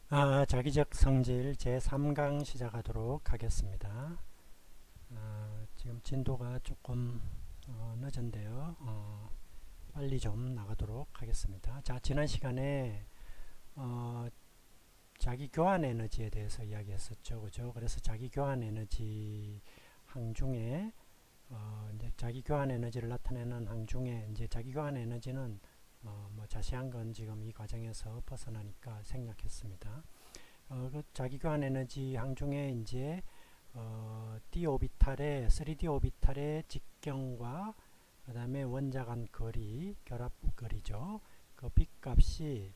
자기적 성질 제3강 시작하도록 하겠습니다. 지금 진도가 조금 늦은데요. 빨리 좀 나가도록 하겠습니다. 자, 지난 시간에 자기 교환 에너지에 대해서 이야기했었죠. 그죠? 그래서 자기 교환 에너지 항중에 이제 자기 교환 에너지를 나타내는 항중에 이제 자기 교환 에너지는 뭐 자세한 건 지금 이 과정에서 벗어나니까 생략했습니다. 그 자기 교환 에너지 항중에 이제 d 오비탈의 3d 오비탈의 직경과 그 다음에 원자 간 거리, 결합 거리죠. 그 빛값이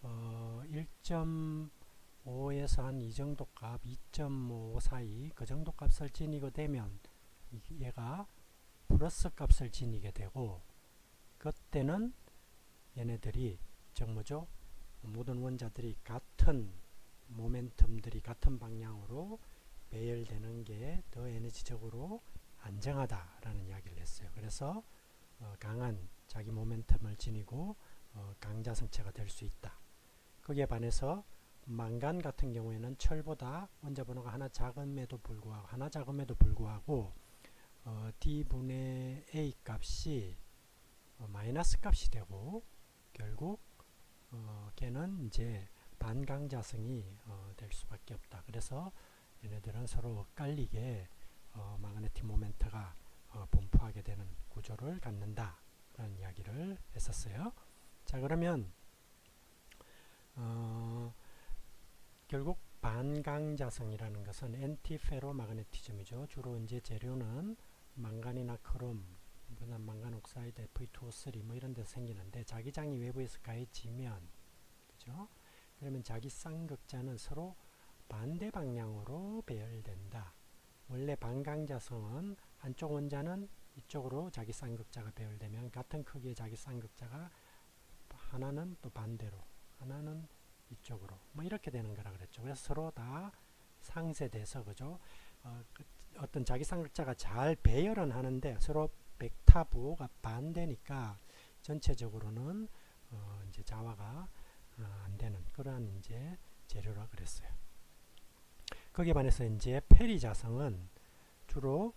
1.5에서 한 이 정도 값, 2.5 사이 그 정도 값을 지니게 되면 얘가 플러스 값을 지니게 되고, 그때는 얘네들이 즉 뭐죠? 모든 원자들이 같은 모멘텀들이 같은 방향으로 배열되는 게 더 에너지적으로 안정하다라는 이야기를 했어요. 그래서 강한 자기 모멘텀을 지니고 강자성체가 될 수 있다. 거기에 반해서 망간 같은 경우에는 철보다 원자 번호가 하나 작음에도 불구하고 D분의 A 값이 마이너스 값이 되고, 결국 걔는 이제 반강자성이 될 수밖에 없다. 그래서 얘네들은 서로 엇갈리게 마그네틱 모멘트가 분포하게 되는 구조를 갖는다 라는 이야기를 했었어요. 자, 그러면 결국 반강자성이라는 것은 엔티페로마그네티즘이죠. 주로 이제 재료는 망간이나 크롬, 망간 옥사이드, Fe2O3 뭐 이런 데서 생기는데, 자기장이 외부에서 가해지면, 그죠? 그러면 자기 쌍극자는 서로 반대 방향으로 배열된다. 원래 반강자성은 한쪽 원자는 이쪽으로 자기 쌍극자가 배열되면 같은 크기의 자기 쌍극자가 하나는 또 반대로, 하나는 이쪽으로 뭐 이렇게 되는 거라 그랬죠. 그래서 서로 다 상쇄돼서, 그죠? 어떤 자기 쌍극자가 잘 배열은 하는데 서로 벡터 부호가 반대니까 전체적으로는 이제 자화가 안 되는 그러한 이제 재료라 그랬어요. 거기에 반해서 이제 페리 자성은 주로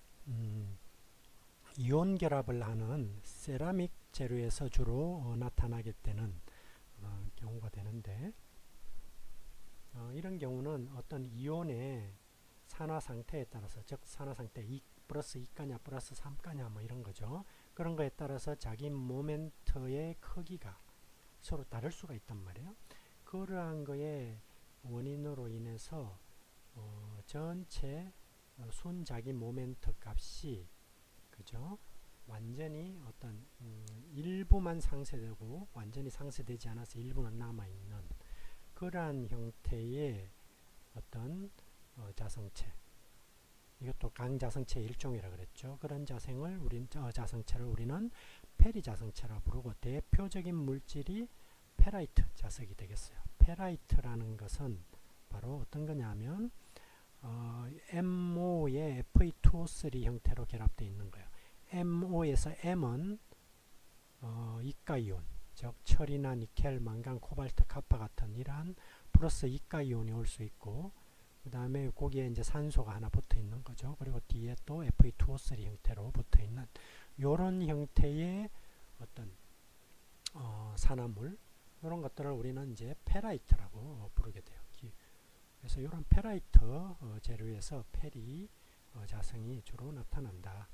이온 결합을 하는 세라믹 재료에서 주로 나타나게 되는 경우가 되는데, 이런 경우는 어떤 이온의 산화 상태에 따라서, 즉 산화 상태 2 플러스 2가냐 플러스 3가냐 뭐 이런 거죠. 그런 거에 따라서 자기 모멘트의 크기가 서로 다를 수가 있단 말이에요. 그러한 거에 원인으로 인해서 전체 순자기 모멘트 값이, 그죠? 완전히 어떤 일부만 상쇄되고 완전히 상쇄되지 않아서 일부는 남아있는 그러한 형태의 어떤 자성체, 이것도 강자성체의 일종이라 그랬죠. 그런 자성체를 우리는 페리 자성체라 부르고, 대표적인 물질이 페라이트 자석이 되겠어요. 페라이트라는 것은 바로 어떤 거냐면 MO의 Fe2O3 형태로 결합되어 있는 거예요. MO에서 M은 이가이온, 즉 철이나 니켈, 망간, 코발트, 카파 같은 이러한 플러스 이가이온이 올 수 있고, 그 다음에 거기에 이제 산소가 하나 붙어 있는 거죠. 그리고 뒤에 또 Fe2O3 형태로 붙어 있는 이런 형태의 어떤 산화물, 이런 것들을 우리는 이제 페라이트라고 부르게 돼요. 그래서 이런 페라이트 재료에서 페리 자성이 주로 나타난다.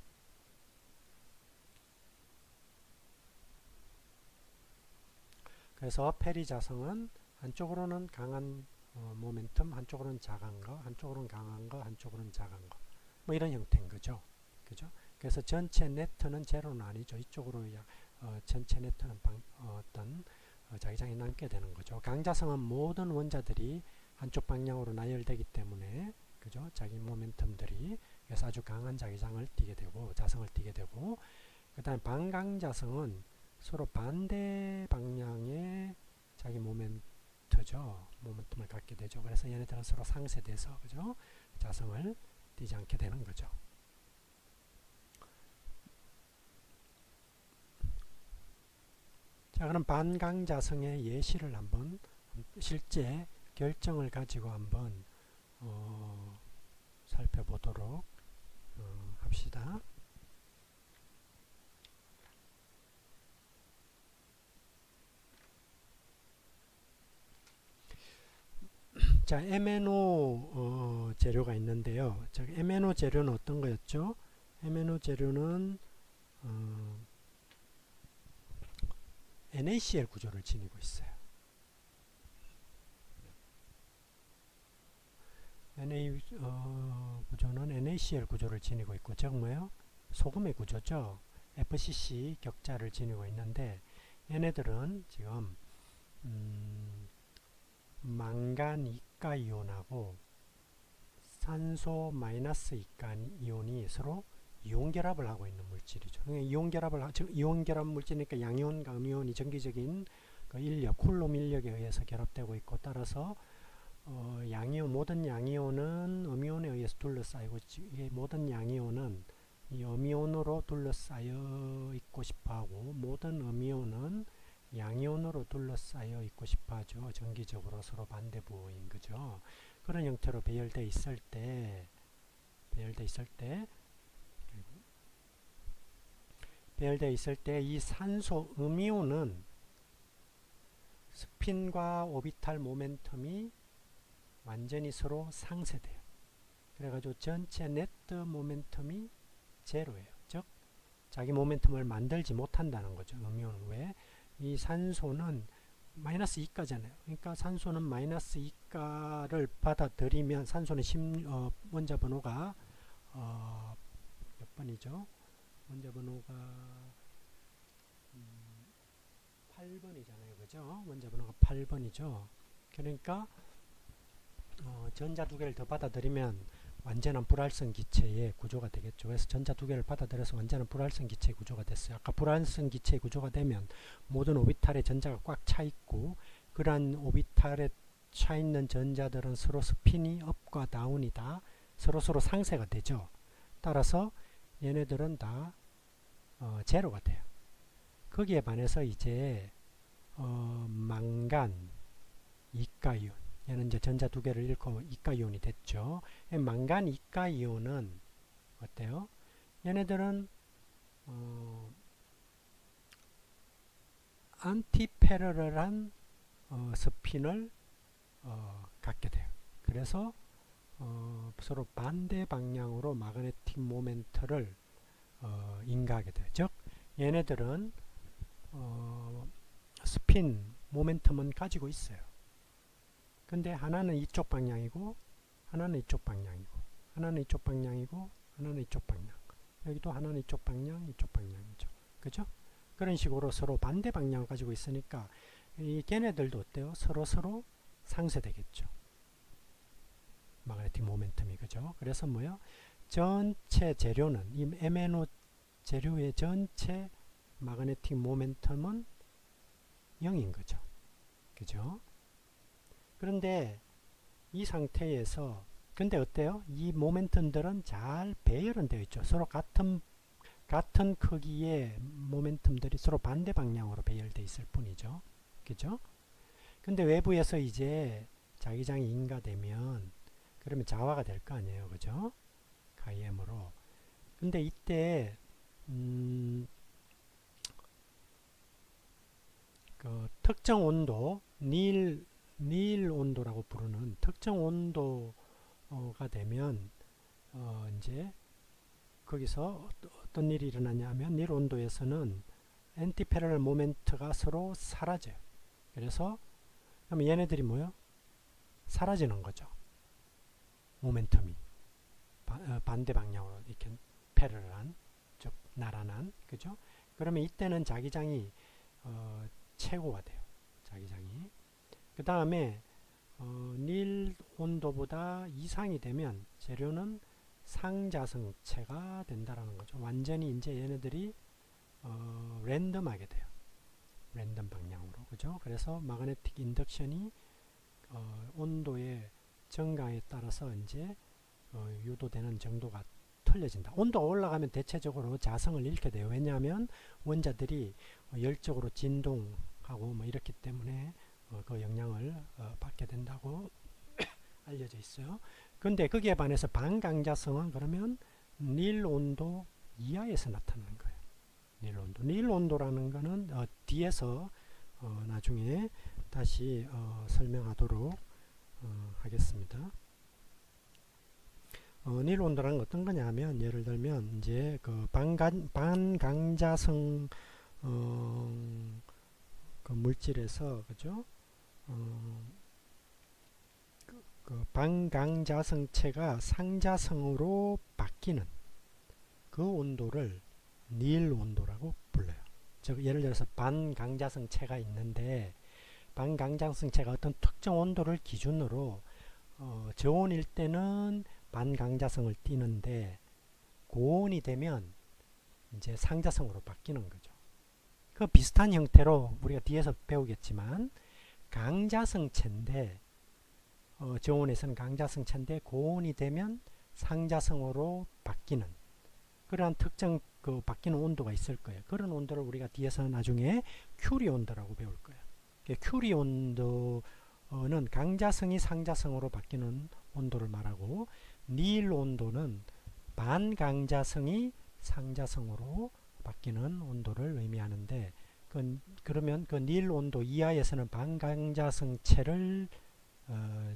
그래서 페리 자성은 한쪽으로는 강한 모멘텀, 한쪽으로는 작은 거, 한쪽으로는 강한 거, 한쪽으로는 작은 거, 뭐 이런 형태인 거죠. 그죠? 그래서 전체 네트는 제로는 아니죠. 이쪽으로 전체 네트는 어떤 자기장이 남게 되는 거죠. 강자성은 모든 원자들이 한쪽 방향으로 나열되기 때문에, 그죠? 자기 모멘텀들이, 그래서 아주 강한 자기장을 띠게 되고 자성을 띠게 되고, 그 다음에 반강자성은 서로 반대 방향의 자기 모멘텀을 갖게 되죠. 그래서 얘네들은 서로 상쇄돼서, 그죠? 자성을 띠지 않게 되는 거죠. 자, 그럼 반강자성의 예시를 한번, 실제 결정을 가지고 한번 살펴보도록 합시다. 자, MNO 재료가 있는데요. 자, MNO 재료는 어떤 거였죠? MNO 재료는 NaCl 구조를 지니고 있어요. 구조는 NaCl 구조를 지니고 있고, 즉 뭐예요? 소금의 구조죠. FCC 격자를 지니고 있는데, 얘네들은 지금 망간 이가 이온하고 산소 마이너스 이가 이온이 서로 이온 결합을 하고 있는 물질이죠. 이온 결합 물질이니까 양이온과 음이온이 정기적인 그 인력, 쿨롬 인력에 의해서 결합되고 있고, 따라서 양이온, 모든 양이온은 음이온에 의해서 둘러싸이고, 모든 양이온은 이 음이온으로 둘러싸여 있고 싶어하고, 모든 음이온은 양이온으로 둘러싸여 있고 싶어하죠. 정기적으로 서로 반대부호인 거죠. 그런 형태로 배열돼 있을 때 이 산소 음이온은 스핀과 오비탈 모멘텀이 완전히 서로 상쇄돼요. 그래가지고 전체 네트 모멘텀이 제로예요. 즉 자기 모멘텀을 만들지 못한다는 거죠. 음이온은. 왜? 이 산소는 마이너스 2가잖아요. 그러니까 산소는 마이너스 2가를 받아들이면, 산소는 원자 번호가 몇 번이죠? 원자 번호가 8번이잖아요. 그죠? 원자 번호가 8번이죠. 그러니까 전자 두 개를 더 받아들이면 완전한 불활성 기체의 구조가 되겠죠. 그래서 전자 두 개를 받아들여서 완전한 불활성 기체의 구조가 됐어요. 아까 불활성 기체의 구조가 되면 모든 오비탈에 전자가 꽉 차 있고, 그러한 오비탈에 차 있는 전자들은 서로 스핀이 업과 다운이다 서로 상쇄가 되죠. 따라서 얘네들은 다 제로가 돼요. 거기에 반해서 이제 망간 이가이온, 얘는 이제 전자 두 개를 잃고 이가이온이 됐죠. 망간 이가이온은 어때요? 얘네들은 안티패러럴한 스핀을 갖게 돼요. 그래서 서로 반대 방향으로 마그네틱 모멘트를 인가하게 돼요. 즉 얘네들은 스핀 모멘텀은 가지고 있어요. 근데 하나는 이쪽 방향이고, 하나는 이쪽 방향이고, 하나는 이쪽 방향이고, 하나는 이쪽 방향, 여기도 하나는 이쪽 방향, 이쪽 방향이죠. 그죠? 그런 식으로 서로 반대 방향을 가지고 있으니까 이 걔네들도 어때요? 서로 상쇄되겠죠. 마그네틱 모멘텀이. 그죠? 그래서 뭐요? 전체 재료는, 이 MNO 재료의 전체 마그네틱 모멘텀은 0인 거죠. 그죠? 그런데 이 상태에서, 근데 어때요? 이 모멘텀들은 잘 배열은 되어 있죠. 서로 같은 크기의 모멘텀들이 서로 반대 방향으로 배열되어 있을 뿐이죠. 그죠? 근데 외부에서 이제 자기장이 인가되면, 그러면 자화가 될 거 아니에요. 그죠? 가이엠으로. 근데 이때 그 특정 온도, 닐 온도라고 부르는 특정 온도가 되면 이제 거기서 어떤 일이 일어나냐면, 닐 온도에서는 엔티패러럴 모멘트가 서로 사라져요. 그래서 그러면 얘네들이 뭐요? 사라지는 거죠. 모멘텀이 반대 방향으로 이렇게 패러럴한, 즉 나란한, 그죠? 그러면 이때는 자기장이 최고가 돼요. 자기장이. 그 다음에 닐 온도보다 이상이 되면 재료는 상자성체가 된다라는 거죠. 완전히 이제 얘네들이 랜덤하게 돼요. 랜덤 방향으로. 그죠? 그래서 마그네틱 인덕션이 온도의 증가에 따라서 이제 유도되는 정도가 틀려진다. 온도가 올라가면 대체적으로 자성을 잃게 돼요. 왜냐하면 원자들이 열적으로 진동하고 뭐 이렇기 때문에 그 영향을 받게 된다고 알려져 있어요. 근데 거기에 반해서 반강자성은 그러면 닐 온도 이하에서 나타나는 거예요. 닐 온도. 닐 온도라는 거는 뒤에서 나중에 다시 설명하도록 하겠습니다. 닐 온도라는 건 어떤 거냐면 예를 들면 이제 그 반강자성 그 물질에서 그죠? 그 반강자성체가 상자성으로 바뀌는 그 온도를 닐 온도라고 불러요. 즉 예를 들어서 반강자성체가 있는데 반강자성체가 어떤 특정 온도를 기준으로 저온일 때는 반강자성을 띠는데 고온이 되면 이제 상자성으로 바뀌는 거죠. 그 비슷한 형태로 우리가 뒤에서 배우겠지만 강자성체인데 저온에서는 강자성체인데 고온이 되면 상자성으로 바뀌는 그러한 특정 그 바뀌는 온도가 있을 거예요. 그런 온도를 우리가 뒤에서 나중에 큐리 온도라고 배울 거예요. 큐리 온도는 강자성이 상자성으로 바뀌는 온도를 말하고 닐 온도는 반강자성이 상자성으로 바뀌는 온도를 의미하는데 그러면 그 닐 온도 이하에서는 반강자성체를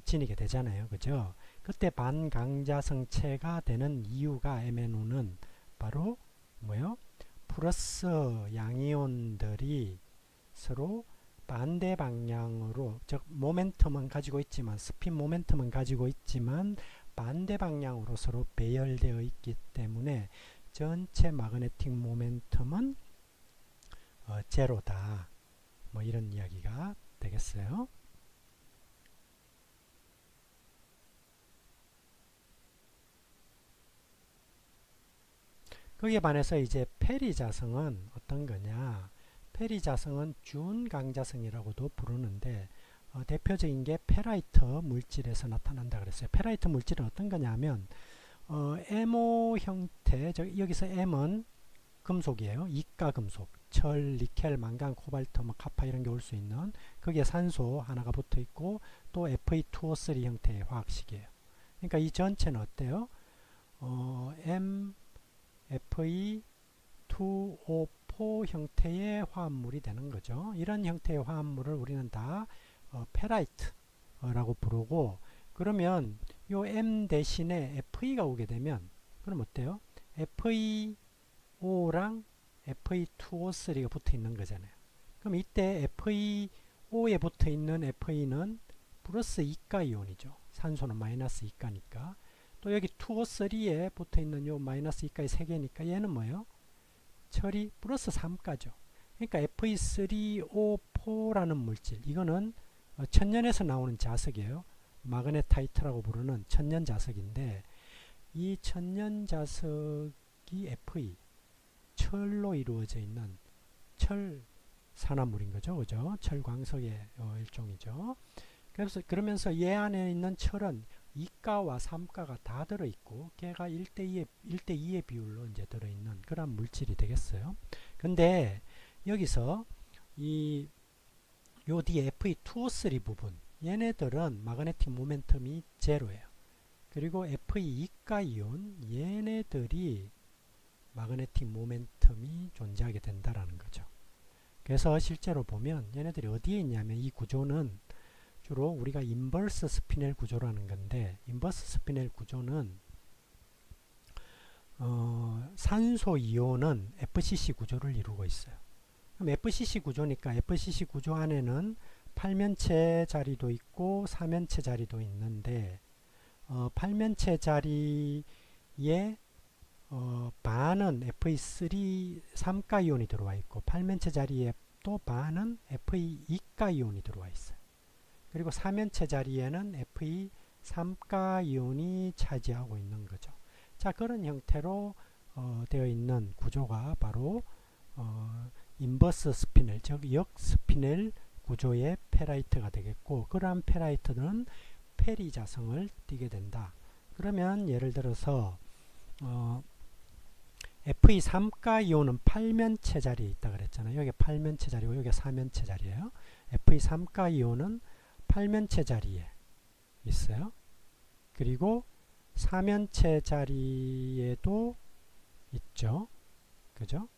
지니게 되잖아요. 그죠? 그때 반강자성체가 되는 이유가 MnO는 바로 뭐요? 플러스 양이온들이 서로 반대 방향으로 즉 모멘텀은 가지고 있지만 스핀 모멘텀은 가지고 있지만 반대 방향으로 서로 배열되어 있기 때문에 전체 마그네틱 모멘텀은 제로다. 뭐 이런 이야기가 되겠어요. 거기에 반해서 이제 페리자성은 어떤 거냐? 페리자성은 준강자성이라고도 부르는데 대표적인 게 페라이트 물질에서 나타난다 그랬어요. 페라이트 물질은 어떤 거냐면 MO 형태, 여기서 M은 금속이에요. 이가 금속, 철, 니켈, 망간, 코발트, 뭐 카파 이런 게 올 수 있는 거기에 산소 하나가 붙어 있고 또 Fe2O3 형태의 화학식이에요. 그러니까 이 전체는 어때요? M Fe2O4 형태의 화합물이 되는 거죠. 이런 형태의 화합물을 우리는 다 페라이트라고 부르고 그러면 요 M 대신에 Fe가 오게 되면 그럼 어때요? FeO랑 Fe2O3가 붙어 있는 거잖아요. 그럼 이때 FeO에 붙어 있는 Fe는 플러스 이가 이온이죠. 산소는 마이너스 이가니까. 또 여기 2O3에 붙어 있는 요 마이너스 이가의 3개니까 얘는 뭐예요? 철이 플러스 3가죠. 그러니까 Fe3O4라는 물질 이거는 천년에서 나오는 자석이에요. 마그네타이트라고 부르는 천년 자석인데 이 천년 자석이 Fe 철로 이루어져 있는 철 산화물인 거죠. 그죠? 철광석의 일종이죠. 그래서 그러면서 얘 안에 있는 철은 2가와 3가가 다 들어있고 걔가 1대2의 비율로 이제 들어있는 그런 물질이 되겠어요. 근데 여기서 요 뒤에 Fe2O3 부분 얘네들은 마그네틱 모멘텀이 제로예요. 그리고 Fe2가 이온 얘네들이 마그네틱 모멘텀이 존재하게 된다라는 거죠. 그래서 실제로 보면 얘네들이 어디에 있냐면 이 구조는 주로 우리가 인버스 스피넬 구조라는 건데 인버스 스피넬 구조는 산소 이온은 FCC 구조를 이루고 있어요. 그럼 FCC 구조니까 FCC 구조 안에는 8면체 자리도 있고 4면체 자리도 있는데 8면체 자리에 반은 Fe3 3가 이온이 들어와 있고 8면체 자리에 또 반은 Fe2가 이온이 들어와 있어요. 그리고 4면체 자리에는 Fe3가 이온이 차지하고 있는 거죠. 자, 그런 형태로 되어 있는 구조가 바로 인버스 스피넬, 즉 역스피넬 구조의 페라이트가 되겠고 그러한 페라이트는 페리자성을 띠게 된다. 그러면 예를 들어서 Fe3가 이온은 8면체 자리에 있다 그랬잖아요. 여기 8면체 자리고 여기 4면체 자리예요. Fe3가 이온은 8면체 자리에 있어요. 그리고 4면체 자리에도 있죠. 그죠?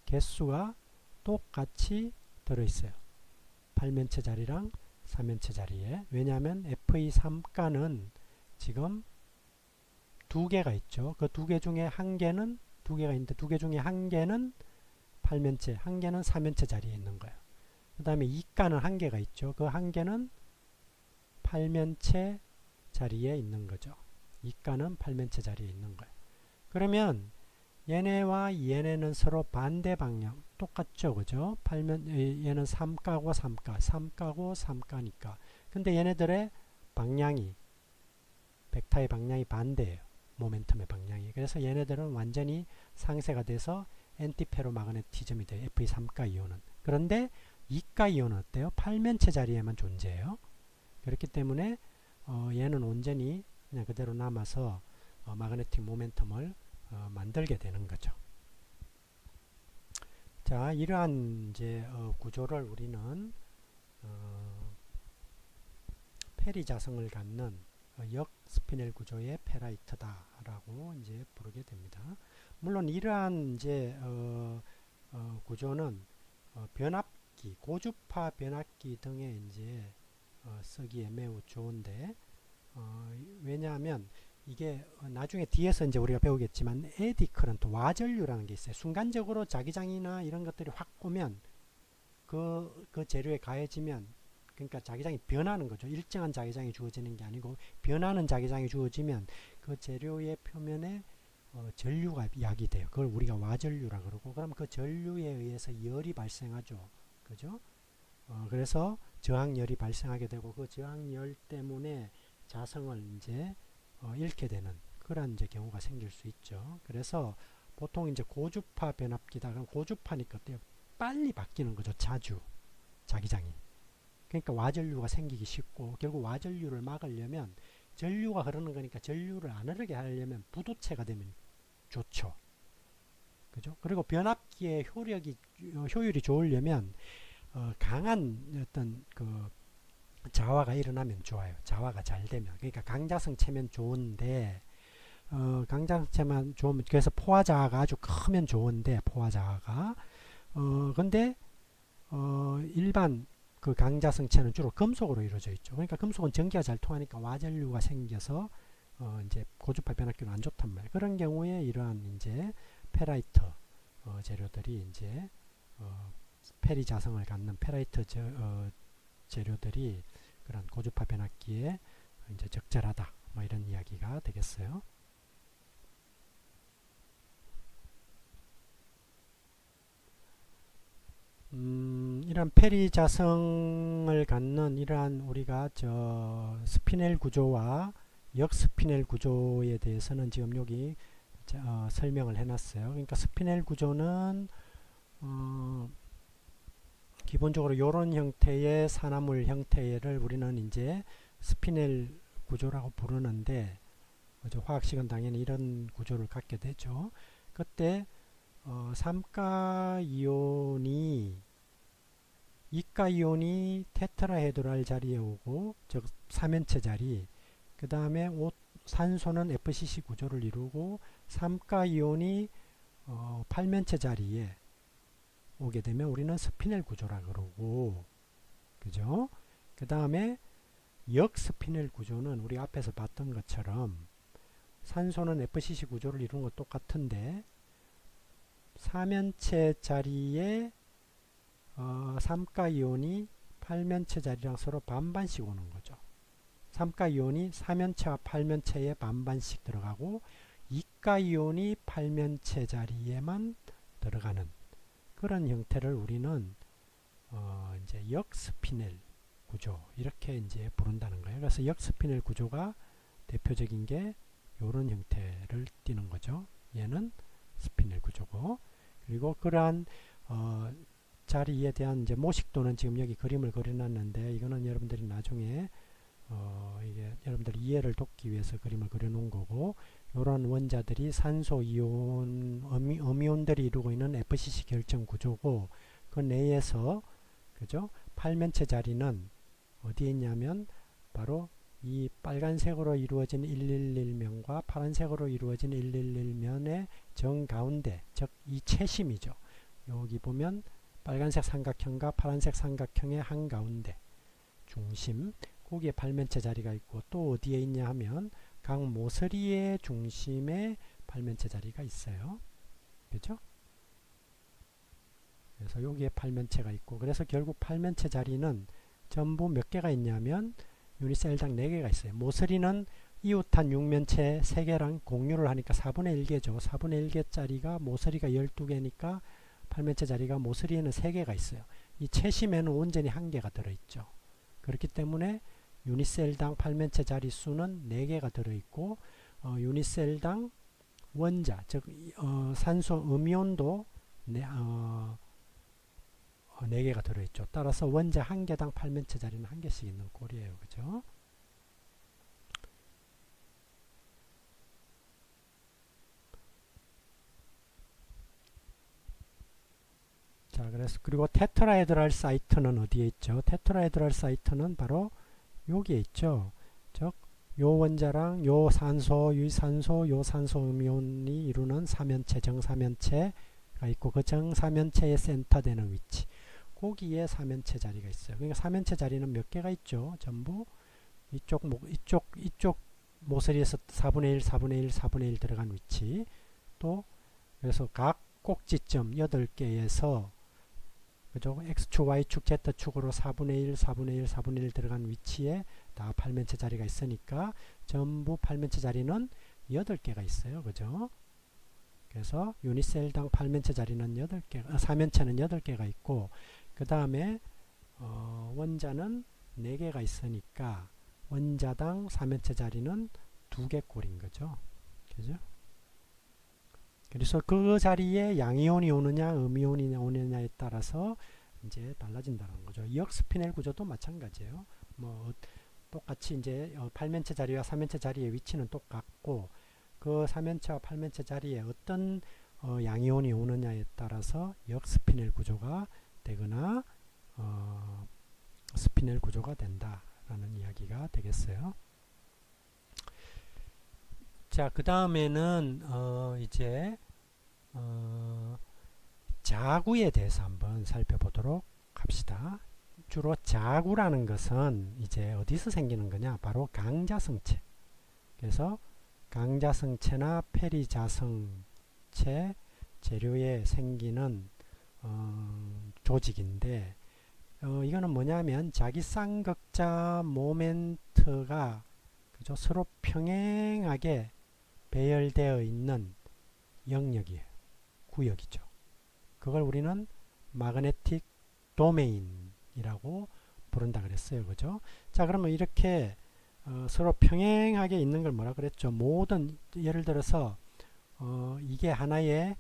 개수가 똑같이 들어있어요. 8면체 자리랑 4면체 자리에. 왜냐하면 Fe3가는 지금 두 개가 있죠. 그 두 개 중에 한 개는 두 개가 있는데 두 개 중에 한 개는 8면체, 한 개는 4면체 자리에 있는 거예요. 그 다음에 2가는 한 개가 있죠. 그 한 개는 8면체 자리에 있는 거죠. 2가는 8면체 자리에 있는 거예요. 그러면 얘네와 얘네는 서로 반대 방향 똑같죠. 그죠? 얘는 3가고 3가, 3가고 3가니까. 근데 얘네들의 방향이 벡터의 방향이 반대예요. 모멘텀의 방향이. 그래서 얘네들은 완전히 상쇄가 돼서 엔티페로마그네티즘이 돼요. Fe3가 이온은. 그런데 2가 이온은 어때요? 8면체 자리에만 존재해요. 그렇기 때문에 얘는 온전히 그냥 그대로 남아서 마그네틱 모멘텀을 만들게 되는 거죠. 자, 이러한 이제 구조를 우리는 페리 자성을 갖는 역스피넬 구조의 페라이트다라고 이제 부르게 됩니다. 물론 이러한 이제 구조는 변압기, 고주파 변압기 등에 이제 쓰기에 매우 좋은데 왜냐하면 이게 나중에 뒤에서 이제 우리가 배우겠지만 에디 커런트, 와전류라는 게 있어요. 순간적으로 자기장이나 이런 것들이 확 오면 그 재료에 가해지면 그러니까 자기장이 변하는 거죠. 일정한 자기장이 주어지는 게 아니고 변하는 자기장이 주어지면 그 재료의 표면에 전류가 야기돼요. 그걸 우리가 와전류라 그러고 그럼 그 전류에 의해서 열이 발생하죠. 그죠? 그래서 저항열이 발생하게 되고 그 저항열 때문에 자성을 이제 잃게 되는 그런 이제 경우가 생길 수 있죠. 그래서 보통 이제 고주파 변압기다. 그럼 고주파니까 빨리 바뀌는 거죠. 자주 자기장이. 그러니까 와전류가 생기기 쉽고 결국 와전류를 막으려면 전류가 흐르는 거니까 전류를 안 흐르게 하려면 부도체가 되면 좋죠. 그죠? 그리고 변압기의 효율이 좋으려면 강한 어떤 그 자화가 일어나면 좋아요. 자화가 잘 되면. 그러니까 강자성 체면 좋은데 강자성 체만 좋으면 그래서 포화 자화가 아주 크면 좋은데 포화 자화가 근데 일반 그 강자성 체는 주로 금속으로 이루어져 있죠. 그러니까 금속은 전기가 잘 통하니까 와전류가 생겨서 이제 고주파 변압기는 안 좋단 말이에요. 그런 경우에 이러한 이제 페라이트 재료들이 이제 페리 자성을 갖는 페라이트 재료들이 그런 고주파 변압기에 이제 적절하다. 뭐 이런 이야기가 되겠어요. 이런 페리 자성을 갖는 이러한 우리가 스피넬 구조와 역스피넬 구조에 대해서는 지금 여기 설명을 해놨어요. 그러니까 스피넬 구조는 기본적으로 이런 형태의 산화물 형태를 우리는 이제 스피넬 구조라고 부르는데 화학식은 당연히 이런 구조를 갖게 되죠. 그때 3가 이온이 2가 이온이 테트라헤드랄 자리에 오고 즉 3면체 자리 그 다음에 산소는 FCC 구조를 이루고 3가 이온이 8면체 자리에 오게 되면 우리는 스피넬 구조라 그러고 그죠? 그 다음에 역스피넬 구조는 우리 앞에서 봤던 것처럼 산소는 FCC 구조를 이루는 것 똑같은데 4면체 자리에 3가 이온이 8면체 자리랑 서로 반반씩 오는 거죠. 3가 이온이 4면체와 8면체에 반반씩 들어가고 2가 이온이 8면체 자리에만 들어가는 그런 형태를 우리는 이제 역스피넬 구조 이렇게 이제 부른다는 거예요. 그래서 역스피넬 구조가 대표적인 게 이런 형태를 띠는 거죠. 얘는 스피넬 구조고 그리고 그러한 자리에 대한 이제 모식도는 지금 여기 그림을 그려놨는데 이거는 여러분들이 나중에 이게 여러분들 이해를 돕기 위해서 그림을 그려놓은 거고 이런 원자들이 산소 이온 음이온들이 이루고 있는 FCC 결정 구조고 그 내에서 그죠 팔면체 자리는 어디에 있냐면 바로 이 빨간색으로 이루어진 111면과 파란색으로 이루어진 111면의 정가운데, 즉 이 채심이죠. 여기 보면 빨간색 삼각형과 파란색 삼각형의 한가운데 중심, 거기에 팔면체 자리가 있고, 또 어디에 있냐 하면 각 모서리의 중심에 팔면체 자리가 있어요. 그죠? 그래서 여기에 팔면체가 있고, 그래서 결국 팔면체 자리는 전부 몇 개가 있냐면 유니셀당 4개가 있어요. 모서리는 이웃한 육면체 3개랑 공유를 하니까 4분의 1개죠. 4분의 1개짜리가 모서리가 12개니까 팔면체 자리가 모서리에는 3개가 있어요. 이 채심에는 온전히 1개가 들어있죠. 그렇기 때문에 유니셀당 팔면체 자리 수는 4개가 들어있고, 유니셀당 원자, 즉 산소 음이온도 4개가 들어있죠. 따라서 원자 1개당 팔면체 자리는 1개씩 있는 꼴이에요. 그죠? 자, 그래서 그리고 테트라헤드랄 사이트는 어디에 있죠? 테트라헤드랄 사이트는 바로 여기에 있죠. 즉, 요 원자랑 요 산소, 유산소, 요 산소 음이온이 이루는 사면체, 정사면체가 있고, 그 정사면체의 센터 되는 위치, 거기에 사면체 자리가 있어요. 그러니까 사면체 자리는 몇 개가 있죠? 전부 이쪽 모서리에서 4분의 1, 4분의 1, 4분의 1 들어간 위치, 또 그래서 각 꼭지점 8개에서 그죠? X축, Y축, Z축으로 4분의 1, 4분의 1, 4분의 1 들어간 위치에 다 팔면체 자리가 있으니까 전부 팔면체 자리는 8개가 있어요. 그죠? 그래서 유니셀당 팔면체 자리는 8개, 사면체는 8개가 있고, 그 다음에 원자는 4개가 있으니까 원자당 사면체 자리는 2개 꼴인 거죠. 그죠? 그래서 그 자리에 양이온이 오느냐 음이온이 오느냐에 따라서 이제 달라진다는 거죠. 역스피넬 구조도 마찬가지예요. 뭐 똑같이 이제 팔면체 자리와 사면체 자리의 위치는 똑같고, 그 사면체와 팔면체 자리에 어떤 양이온이 오느냐에 따라서 역스피넬 구조가 되거나 스피넬 구조가 된다라는 이야기가 되겠어요. 자, 그 다음에는 이제 자구에 대해서 한번 살펴보도록 합시다. 주로 자구라는 것은 이제 어디서 생기는 거냐? 바로 강자성체. 그래서 강자성체나 페리자성체 재료에 생기는 조직인데, 이거는 뭐냐면 자기 쌍극자 모멘트가 그죠? 서로 평행하게 배열되어 있는 영역이에요. 구역이죠. 그걸 우리는 마그네틱 도메인이라고 부른다 그랬어요. 그죠? 자, 그러면 이렇게 서로 평행하게 있는 걸 뭐라 그랬죠? 모든, 예를 들어서 이게 하나의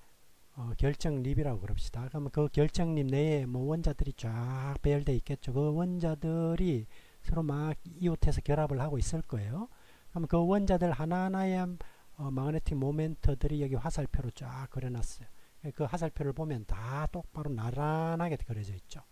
결정립이라고 그럽시다. 그러면 그 결정립 내에 뭐 원자들이 쫙 배열되어 있겠죠. 그 원자들이 서로 막 이웃해서 결합을 하고 있을 거예요. 그럼 그 원자들 하나하나의 마그네틱 모멘트들이 여기 화살표로 쫙 그려놨어요. 그 화살표를 보면 다 똑바로 나란하게 그려져 있죠.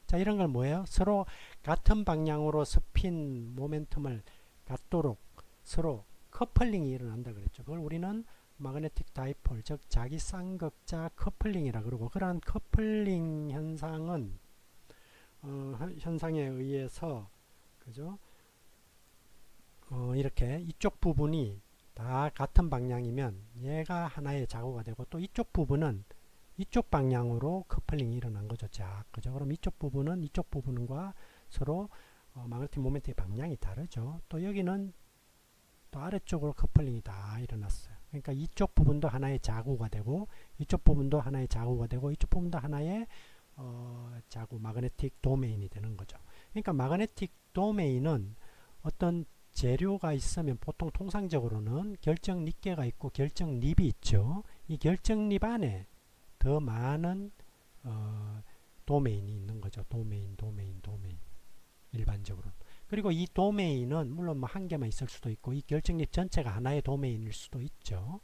자, 이런 걸 뭐예요? 서로 같은 방향으로 스핀 모멘텀을 갖도록 서로 커플링이 일어난다 그랬죠. 그걸 우리는 마그네틱 다이폴, 즉 자기 쌍극자 커플링이라 그러고, 그러한 커플링 현상은 현상에 의해서 그죠? 이렇게 이쪽 부분이 다 같은 방향이면 얘가 하나의 자구가 되고, 또 이쪽 부분은 이쪽 방향으로 커플링이 일어난 거죠. 자, 그죠? 그럼 이쪽 부분은 이쪽 부분과 서로 마그네틱 모멘트의 방향이 다르죠. 또 여기는 또 아래쪽으로 커플링이 다 일어났어요. 그러니까 이쪽 부분도 하나의 자구가 되고, 이쪽 부분도 하나의 자구가 되고, 이쪽 부분도 하나의 자구, 마그네틱 도메인이 되는 거죠. 그러니까 마그네틱 도메인은 어떤 재료가 있으면 보통 통상적으로는 결정립계가 있고 결정립이 있죠. 이 결정립 안에 더 많은 도메인이 있는 거죠. 도메인 일반적으로. 그리고 이 도메인은 물론 뭐 한 개만 있을 수도 있고, 이 결정립 전체가 하나의 도메인일 수도 있죠.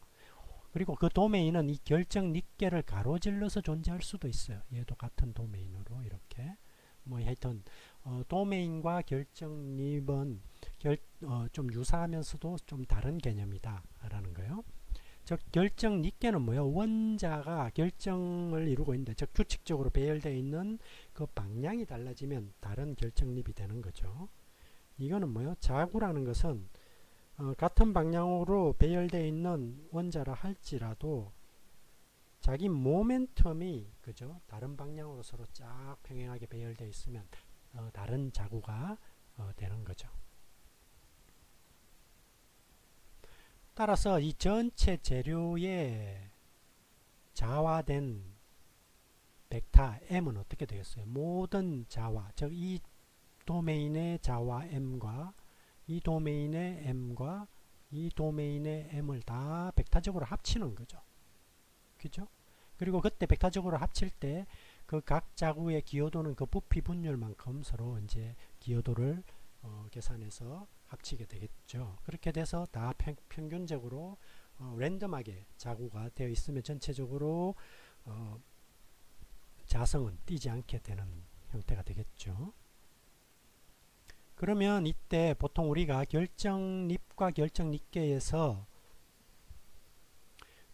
그리고 그 도메인은 이 결정립계를 가로질러서 존재할 수도 있어요. 얘도 같은 도메인으로 이렇게 뭐 하여튼 도메인과 결정립은 좀 유사하면서도 좀 다른 개념이다 라는 거예요. 즉 결정립계는 뭐예요? 원자가 결정을 이루고 있는데, 즉 규칙적으로 배열되어 있는 그 방향이 달라지면 다른 결정립이 되는 거죠. 이거는 뭐예요? 자구라는 것은 같은 방향으로 배열되어 있는 원자라 할지라도 자기 모멘텀이 그죠? 다른 방향으로 서로 쫙 평행하게 배열되어 있으면 다른 자구가 되는 거죠. 따라서 이 전체 재료에 자화된 벡터 m은 어떻게 되겠어요? 모든 자화, 즉 이 도메인의 자화 m과 이 도메인의 m과 이 도메인의 m을 다 벡터적으로 합치는 거죠. 그죠? 그리고 그때 벡터적으로 합칠 때 그 각 자구의 기여도는 그 부피 분율만큼 서로 이제 기여도를 계산해서 합치게 되겠죠. 그렇게 돼서 다 평균적으로 랜덤하게 자구가 되어 있으면 전체적으로 자성은 띄지 않게 되는 형태가 되겠죠. 그러면 이때 보통 우리가 결정립과 결정립계에서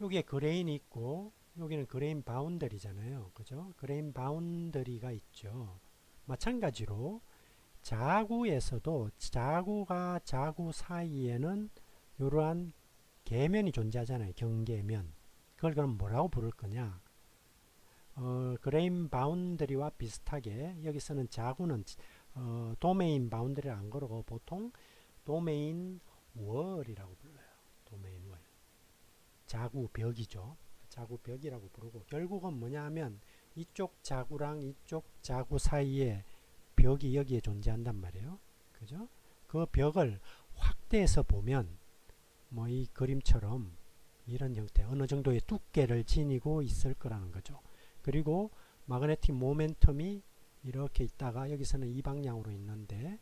여기에 그레인이 있고 여기는 그레인 바운더리잖아요. 그죠? 그레인 바운더리가 있죠. 마찬가지로 자구에서도 자구가 자구 사이에는 이러한 계면이 존재하잖아요. 경계면. 그걸 그럼 뭐라고 부를 거냐? 그레인 바운더리와 비슷하게 여기서는 자구는 도메인 바운더리를 안 그러고 보통 도메인 월이라고 불러요. 도메인 월. 자구벽이죠. 자구벽이라고 부르고, 결국은 뭐냐 하면 이쪽 자구랑 이쪽 자구 사이에 벽이 여기에 존재한단 말이에요. 그죠? 그 벽을 확대해서 보면 뭐 이 그림처럼 이런 형태, 어느 정도의 두께를 지니고 있을 거라는 거죠. 그리고 마그네틱 모멘텀이 이렇게 있다가 여기서는 이 방향으로 있는데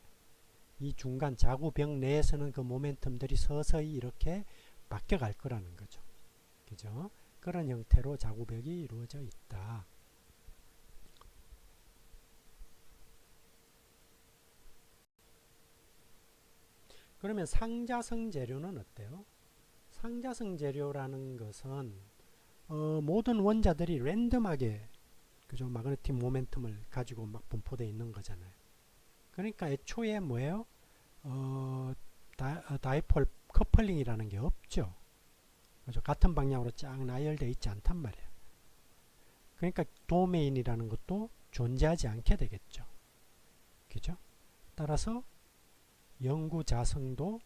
이 중간 자구벽 내에서는 그 모멘텀들이 서서히 이렇게 바뀌어 갈 거라는 거죠. 그죠? 그런 형태로 자구벽이 이루어져 있다. 그러면 상자성 재료는 어때요? 상자성 재료라는 것은 모든 원자들이 랜덤하게 그죠? 마그네틱 모멘텀을 가지고 막 분포되어 있는 거잖아요. 그러니까 애초에 뭐예요? 다이폴 커플링이라는 게 없죠. 그죠? 같은 방향으로 쫙 나열되어 있지 않단 말이에요. 그러니까 도메인이라는 것도 존재하지 않게 되겠죠. 그죠? 따라서 영구자성도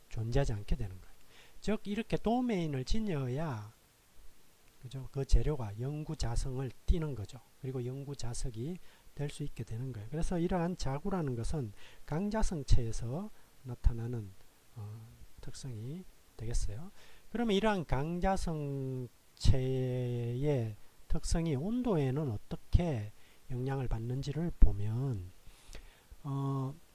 존재하지 않게 되는 거예요. 즉 이렇게 도메인을 지녀야 그죠? 그 재료가 영구자성을 띠는 거죠. 그리고 영구자석이 될 수 있게 되는 거예요. 그래서 이러한 자구라는 것은 강자성체에서 나타나는 특성이 되겠어요. 그러면 이러한 강자성체의 특성이 온도에는 어떻게 영향을 받는지를 보면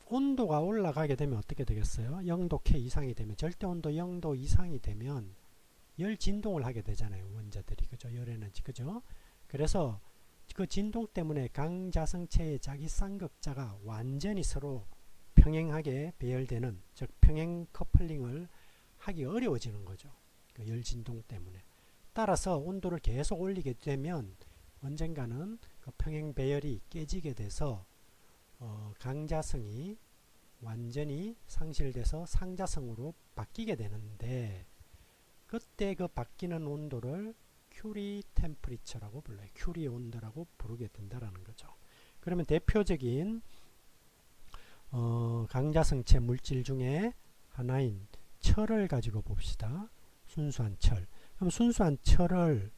온도가 올라가게 되면 어떻게 되겠어요? 0도 K 이상이 되면, 절대온도 0도 이상이 되면 열 진동을 하게 되잖아요. 원자들이. 그죠? 열 에너지. 그죠? 그래서 그 진동 때문에 강자성체의 자기 쌍극자가 완전히 서로 평행하게 배열되는, 즉 평행 커플링을 하기 어려워지는 거죠. 그 열 진동 때문에. 따라서 온도를 계속 올리게 되면 언젠가는 그 평행 배열이 깨지게 돼서 강자성이 완전히 상실돼서 상자성으로 바뀌게 되는데, 그때 그 바뀌는 온도를 큐리 템퍼리처라고 불러요. 큐리 온도라고 부르게 된다라는 거죠. 그러면 대표적인 강자성체 물질 중에 하나인 철을 가지고 봅시다. 순수한 철. 그럼 순수한 철을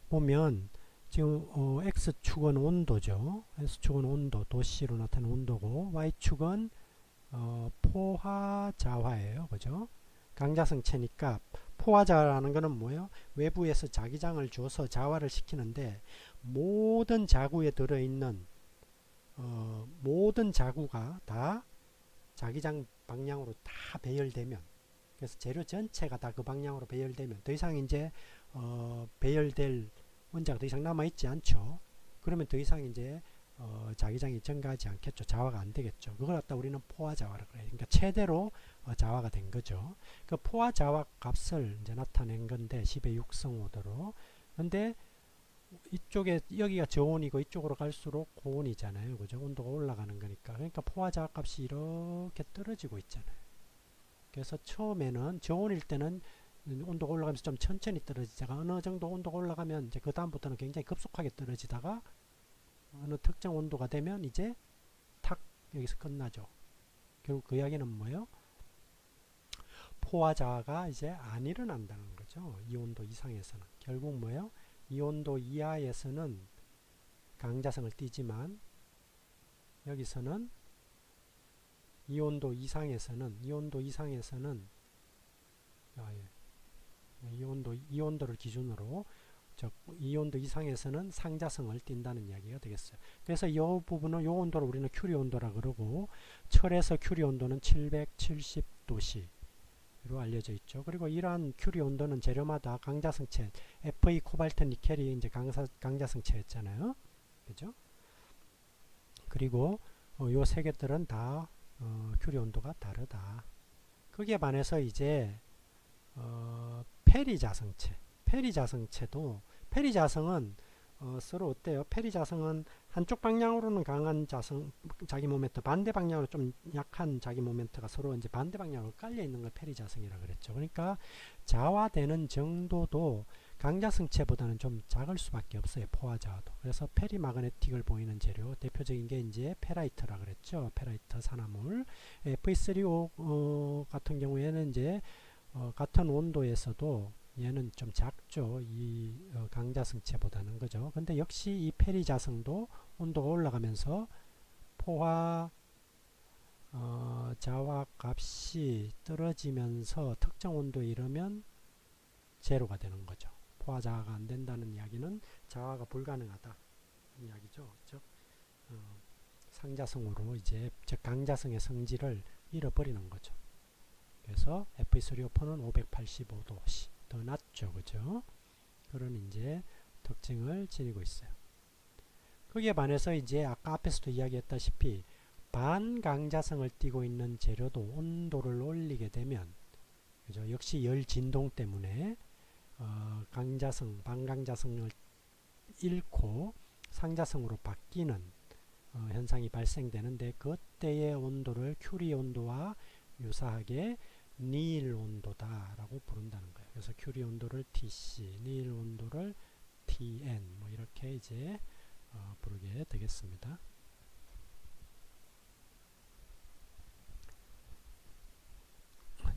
보면 지금 X축은 온도죠. S축은 온도, 도시로 나타나는 온도고, Y축은 포화자화예요. 그죠? 강자성체니까 포화자라는 것은 뭐예요? 외부에서 자기장을 줘서 자화를 시키는데, 모든 자구에 들어있는 모든 자구가 다 자기장 방향으로 다 배열되면, 그래서 재료 전체가 다 그 방향으로 배열되면 더 이상 이제 배열될 원자가 더 이상 남아있지 않죠. 그러면 더 이상 이제 자기장이 증가하지 않겠죠. 자화가 안 되겠죠. 그걸 갖다 우리는 포화 자화라 그래요. 그러니까 최대로 자화가 된 거죠. 그 포화 자화 값을 이제 나타낸 건데 10의 6승5도로. 근데 이쪽에 여기가 저온이고 이쪽으로 갈수록 고온이잖아요. 그죠? 온도가 올라가는 거니까. 그러니까 포화 자화 값이 이렇게 떨어지고 있잖아요. 그래서 처음에는 저온일 때는 온도가 올라가면서 좀 천천히 떨어지다가 어느 정도 온도가 올라가면 이제 그 다음부터는 굉장히 급속하게 떨어지다가 어느 특정 온도가 되면 이제 탁 여기서 끝나죠. 결국 그 이야기는 뭐예요? 포화 자화가 이제 안 일어난다는 거죠. 이 온도 이상에서는. 결국 뭐예요? 이 온도 이하에서는 강자성을 띠지만 여기서는 이 온도 이상에서는 이 온도를 기준으로 이 온도 이상에서는 상자성을 띈다는 이야기가 되겠어요. 그래서 이 부분은 이 온도를 우리는 큐리 온도라 그러고 철에서 큐리 온도는 770도씨로 알려져 있죠. 그리고 이러한 큐리 온도는 재료마다 강자성체 Fe, 코발트, 니켈이 이제 강자성체였잖아요. 그죠? 그리고 요 세 개들은 다 큐리 온도가 다르다. 거기에 반해서 이제 페리자성체도 페리자성은 서로 어때요? 페리자성은 한쪽 방향으로는 강한 자기 모멘트, 반대 방향으로 좀 약한 자기 모멘트가 서로 이제 반대 방향으로 깔려 있는 걸 페리자성이라고 그랬죠. 그러니까 자화되는 정도도 강자성체보다는 좀 작을 수밖에 없어요. 포화 자화도. 그래서 페리마그네틱을 보이는 재료 대표적인 게 이제 페라이트라 그랬죠. 페라이트 산화물. Fe3O 같은 경우에는 이제 같은 온도에서도 얘는 좀 작죠. 이 강자성체보다는 그죠. 근데 역시 이 페리자성도 온도가 올라가면서 포화 자화 값이 떨어지면서 특정 온도에 이르면 제로가 되는 거죠. 포화 자화가 안 된다는 이야기는 자화가 불가능하다 이야기죠. 즉 상자성으로 이제 즉 강자성의 성질을 잃어버리는 거죠. 그래서 Fe3O4는 585도씨 더 낮죠. 그죠? 그런 이제 특징을 지니고 있어요. 거기에 반해서 이제 아까 앞에서도 이야기했다시피 반강자성을 띠고 있는 재료도 온도를 올리게 되면 그죠? 역시 열 진동 때문에 반강자성을 잃고 상자성으로 바뀌는 현상이 발생되는데 그때의 온도를 큐리 온도와 유사하게 니일 온도다 라고 부른다는 거예요. 그래서 큐리 온도를 TC, 니일 온도를 TN 뭐 이렇게 이제 부르게 되겠습니다.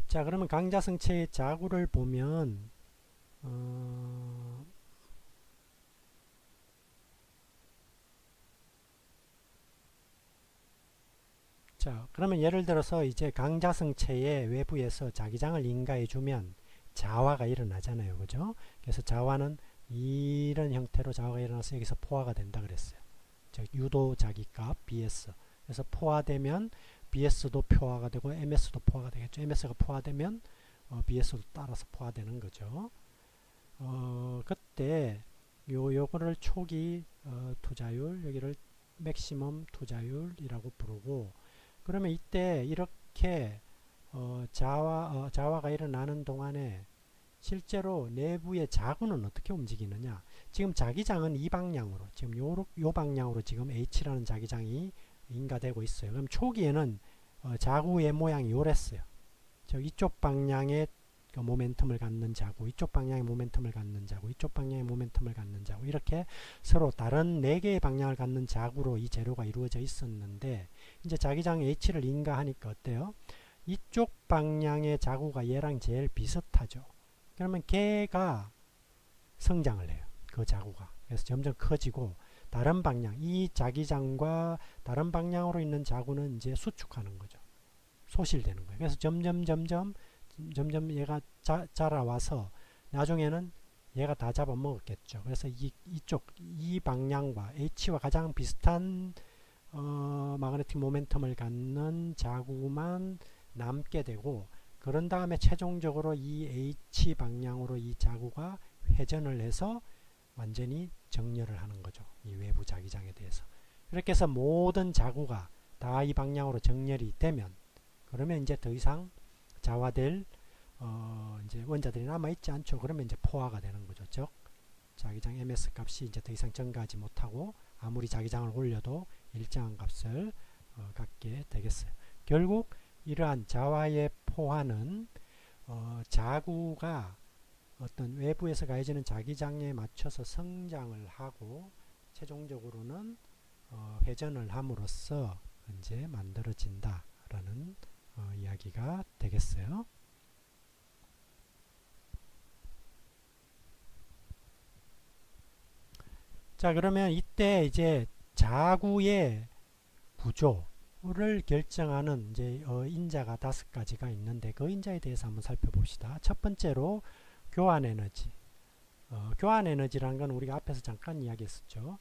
자, 그러면 강자성체의 자구를 보면 자, 그러면 예를 들어서 이제 강자성체의 외부에서 자기장을 인가해 주면 자화가 일어나잖아요. 그죠? 그래서 자화는 이런 형태로 자화가 일어나서 여기서 포화가 된다 그랬어요. 즉 유도 자기값 BS. 그래서 포화되면 BS도 포화가 되고 MS도 포화가 되겠죠. MS가 포화되면 BS도 따라서 포화되는 거죠. 그때 요거를 초기 투자율, 여기를 맥시멈 투자율이라고 부르고, 그러면 이때 이렇게 자화가 일어나는 동안에 실제로 내부의 자구는 어떻게 움직이느냐. 지금 자기장은 이 방향으로, 지금 요 방향으로 지금 H라는 자기장이 인가되고 있어요. 그럼 초기에는 자구의 모양이 요랬어요. 즉 이쪽 방향의 모멘텀을 갖는 자구, 이쪽 방향의 모멘텀을 갖는 자구, 이쪽 방향의 모멘텀을 갖는 자구, 이렇게 서로 다른 4개의 방향을 갖는 자구로 이 재료가 이루어져 있었는데 이제 자기장 H를 인가하니까 어때요? 이쪽 방향의 자구가 얘랑 제일 비슷하죠. 그러면 걔가 성장을 해요. 그 자구가. 그래서 점점 커지고 다른 방향, 이 자기장과 다른 방향으로 있는 자구는 이제 수축하는 거죠. 소실되는 거예요. 그래서 점점 얘가 자라와서 나중에는 얘가 다 잡아먹었겠죠. 그래서 이 방향과 H와 가장 비슷한 마그네틱 모멘텀을 갖는 자구만 남게 되고, 그런 다음에 최종적으로 이 H 방향으로 이 자구가 회전을 해서 완전히 정렬을 하는 거죠. 이 외부 자기장에 대해서. 이렇게 해서 모든 자구가 다 이 방향으로 정렬이 되면 그러면 이제 더 이상 자화될 이제 원자들이 남아있지 않죠. 그러면 이제 포화가 되는 거죠. 즉 자기장 ms 값이 이제 더 이상 증가하지 못하고 아무리 자기장을 올려도 일정한 값을 갖게 되겠어요. 결국 이러한 자화의 포화는 자구가 어떤 외부에서 가해지는 자기장에 맞춰서 성장을 하고 최종적으로는 회전을 함으로써 이제 만들어진다라는 이야기가 되겠어요. 자, 그러면 이때 이제 자구의 구조를 결정하는 이제 인자가 5가지가 있는데 그 인자에 대해서 한번 살펴봅시다. 첫 번째로 교환 에너지. 교환 에너지라는 건 우리가 앞에서 잠깐 이야기했었죠.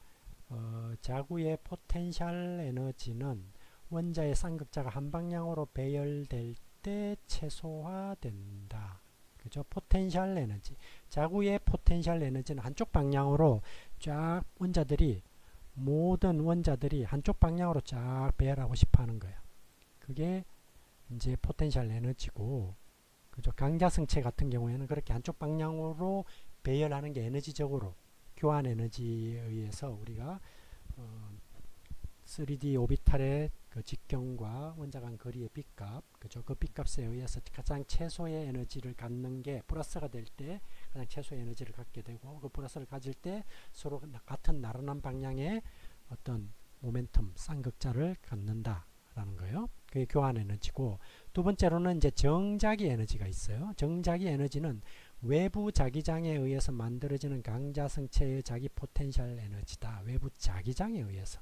자구의 포텐셜 에너지는 원자의 쌍극자가 한 방향으로 배열될 때 최소화된다. 그죠? 포텐셜 에너지. 자구의 포텐셜 에너지는 한쪽 방향으로 쫙 모든 원자들이 한쪽 방향으로 쫙 배열하고 싶어 하는 거예요. 그게 이제 포텐셜 에너지고, 그죠? 강자성체 같은 경우에는 그렇게 한쪽 방향으로 배열하는 게 에너지적으로 교환 에너지에 의해서 우리가 3D 오비탈의 그 직경과 원자 간 거리의 빗값, 그죠? 그 빗값에 의해서 가장 최소의 에너지를 갖는 게 플러스가 될 때 가장 최소의 에너지를 갖게 되고 그 플러스를 가질 때 서로 같은 나란한 방향의 어떤 모멘텀, 쌍극자를 갖는다라는 거예요. 그게 교환 에너지고 두 번째로는 이제 정자기 에너지가 있어요. 정자기 에너지는 외부 자기장에 의해서 만들어지는 강자성체의 자기 포텐셜 에너지다. 외부 자기장에 의해서.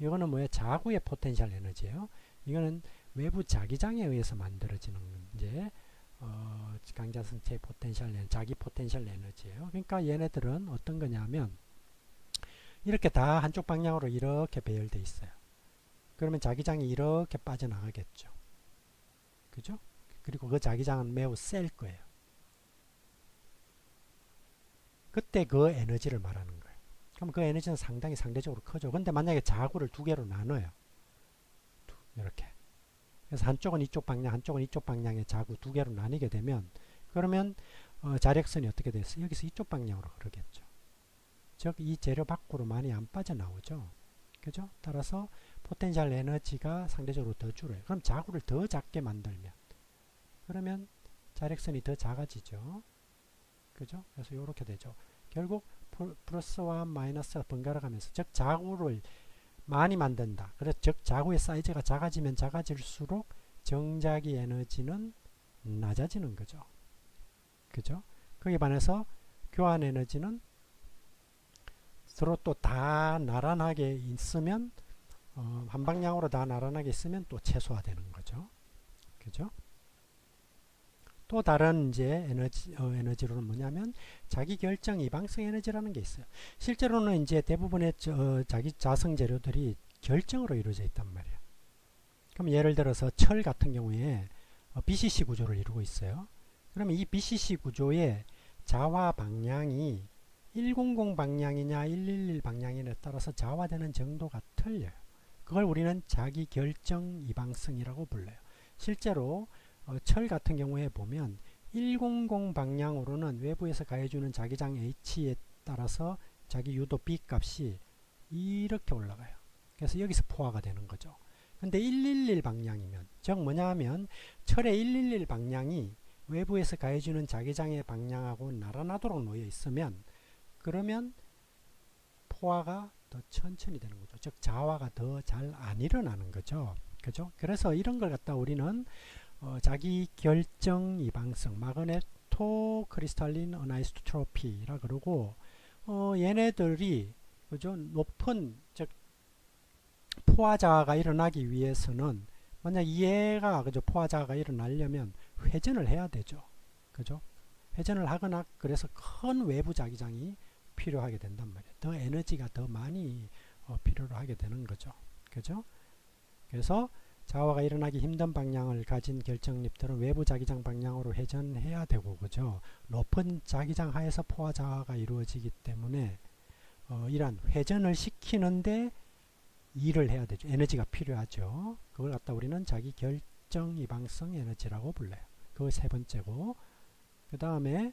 이거는 뭐예요? 자구의 포텐셜 에너지예요. 이거는 외부 자기장에 의해서 만들어지는 이제 강자성체의 포텐셜 에너지, 자기 포텐셜 에너지예요. 그러니까 얘네들은 어떤 거냐면 이렇게 다 한쪽 방향으로 이렇게 배열돼 있어요. 그러면 자기장이 이렇게 빠져나가겠죠. 그죠? 그리고 그 자기장은 매우 셀 거예요. 그때 그 에너지를 말하는 거예요. 그럼 그 에너지는 상대적으로 크죠. 근데 만약에 자구를 두 개로 나눠요. 이렇게. 그래서 한쪽은 이쪽 방향, 한쪽은 이쪽 방향의 자구 두 개로 나뉘게 되면 그러면 자력선이 어떻게 됐어요? 여기서 이쪽 방향으로 흐르겠죠. 즉 이 재료 밖으로 많이 안 빠져나오죠. 그죠? 따라서 포텐셜 에너지가 상대적으로 더 줄어요. 그럼 자구를 더 작게 만들면 그러면 자력선이 더 작아지죠. 그죠? 그래서 이렇게 되죠. 결국 플러스와 마이너스가 번갈아 가면서 즉 자구를 많이 만든다. 그래서 즉 자구의 사이즈가 작아지면 작아질수록 정자기 에너지는 낮아지는 거죠. 그죠? 거기에 반해서 교환 에너지는 서로 또 다 나란하게 있으면 한 방향으로 다 나란하게 있으면 또 최소화되는 거죠. 그죠? 또 다른 이제 에너지로는 뭐냐면 자기 결정 이방성 에너지라는 게 있어요. 실제로는 이제 대부분의 자기 자성 재료들이 결정으로 이루어져 있단 말이에요. 그럼 예를 들어서 철 같은 경우에 BCC 구조를 이루고 있어요. 그러면 이 BCC 구조의 자화 방향이 100 방향이냐 111 방향이냐에 따라서 자화되는 정도가 틀려요. 그걸 우리는 자기 결정 이방성이라고 불러요. 실제로 철 같은 경우에 보면 100 방향으로는 외부에서 가해주는 자기장 H에 따라서 자기 유도 B 값이 이렇게 올라가요. 그래서 여기서 포화가 되는 거죠. 근데 111 방향이면 즉 뭐냐 하면 철의 111 방향이 외부에서 가해주는 자기장의 방향하고 나란하도록 놓여 있으면 그러면 포화가 더 천천히 되는 거죠. 즉 자화가 더 잘 안 일어나는 거죠. 그죠? 그래서 이런 걸 갖다 우리는 자기 결정 이방성 마그네토 크리스탈린 어나이소트로피라 그러고 얘네들이 그죠? 높은 즉 포화자가 일어나기 위해서는 만약 얘가 그죠? 포화자가 일어나려면 회전을 해야 되죠. 그죠? 회전을 하거나 그래서 큰 외부 자기장이 필요하게 된단 말이에요. 더 에너지가 더 많이 필요로 하게 되는 거죠. 그죠? 그래서 자화가 일어나기 힘든 방향을 가진 결정립들은 외부 자기장 방향으로 회전해야 되고 그죠? 높은 자기장 하에서 포화 자화가 이루어지기 때문에 이러한 회전을 시키는데 일을 해야 되죠. 에너지가 필요하죠. 그걸 갖다 우리는 자기 결정 이방성 에너지라고 불러요. 그거 세 번째고, 그 다음에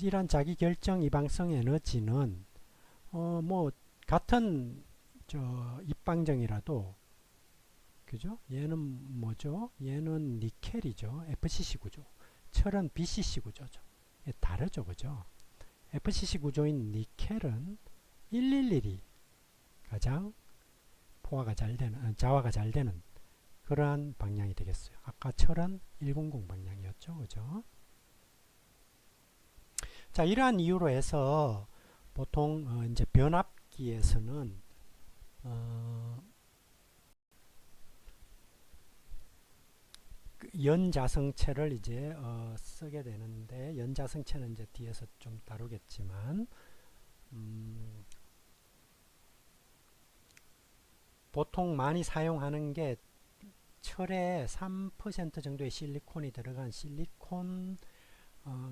이러한 자기 결정 이방성 에너지는 뭐 같은 입방정이라도, 그죠? 얘는 뭐죠? 얘는 니켈이죠. FCC 구조. 철은 BCC 구조죠. 다르죠, 그죠? FCC 구조인 니켈은 111이 가장 포화가 잘 되는, 자화가 잘 되는 그러한 방향이 되겠어요. 아까 철은 100 방향이었죠, 그죠? 자, 이러한 이유로 해서 보통 이제 변압기에서는 연자성체를 이제 쓰게 되는데, 연자성체는 이제 뒤에서 좀 다루겠지만, 보통 많이 사용하는 게 철에 3% 정도의 실리콘이 들어간 실리콘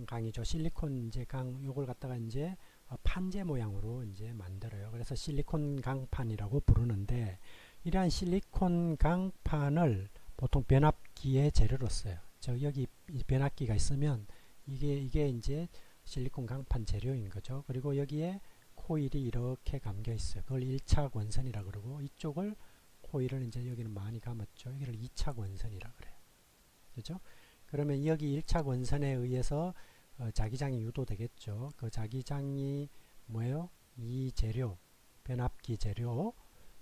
강이죠. 실리콘 이제 강, 요걸 갖다가 이제 판재 모양으로 이제 만들어요. 그래서 실리콘 강판이라고 부르는데, 이러한 실리콘 강판을 보통 변압기의 재료로 써요. 여기 변압기가 있으면 이게 이제 실리콘 강판 재료인 거죠. 그리고 여기에 코일이 이렇게 감겨 있어요. 그걸 1차 원선이라 그러고, 이쪽을 코일을 이제 여기는 많이 감았죠. 여기를 2차 원선이라 그래요. 그죠? 그러면 여기 1차 원선에 의해서 자기장이 유도되겠죠. 그 자기장이 뭐예요? 이 재료, 변압기 재료,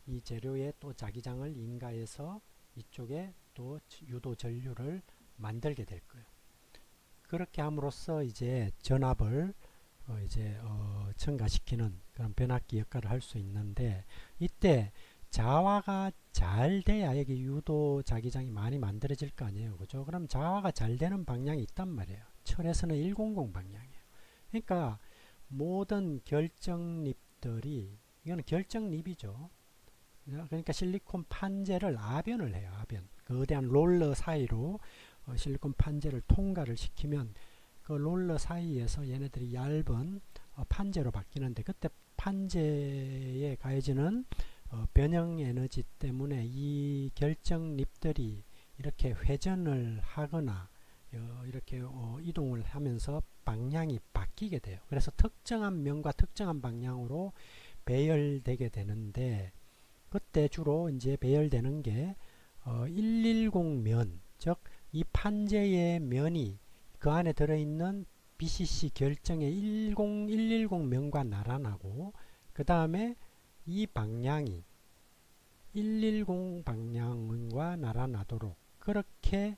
이 재료에 또 자기장을 인가해서 이쪽에 또 유도 전류를 만들게 될 거예요. 그렇게 함으로써 이제 전압을 첨가시키는 그런 변압기 역할을 할 수 있는데, 이때 자화가 잘 돼야 여기 유도 자기장이 많이 만들어질 거 아니에요, 그죠? 그럼 자화가 잘 되는 방향이 있단 말이에요. 철에서는 100 방향이에요. 그러니까 모든 결정립들이, 이거는 결정립이죠. 그러니까 실리콘 판재를 아변을 해요. 아변. 거대한 롤러 사이로 실리콘 판재를 통과를 시키면 그 롤러 사이에서 얘네들이 얇은 판재로 바뀌는데, 그때 판재에 가해지는 변형 에너지 때문에 이 결정립들이 이렇게 회전을 하거나 이렇게 이동을 하면서 방향이 바뀌게 돼요. 그래서 특정한 면과 특정한 방향으로 배열되게 되는데, 그때 주로 이제 배열되는 게 110면, 즉 이 판재의 면이 그 안에 들어있는 BCC 결정의 110면과 나란하고, 그 다음에 이 방향이 110 방향과 나란하도록 그렇게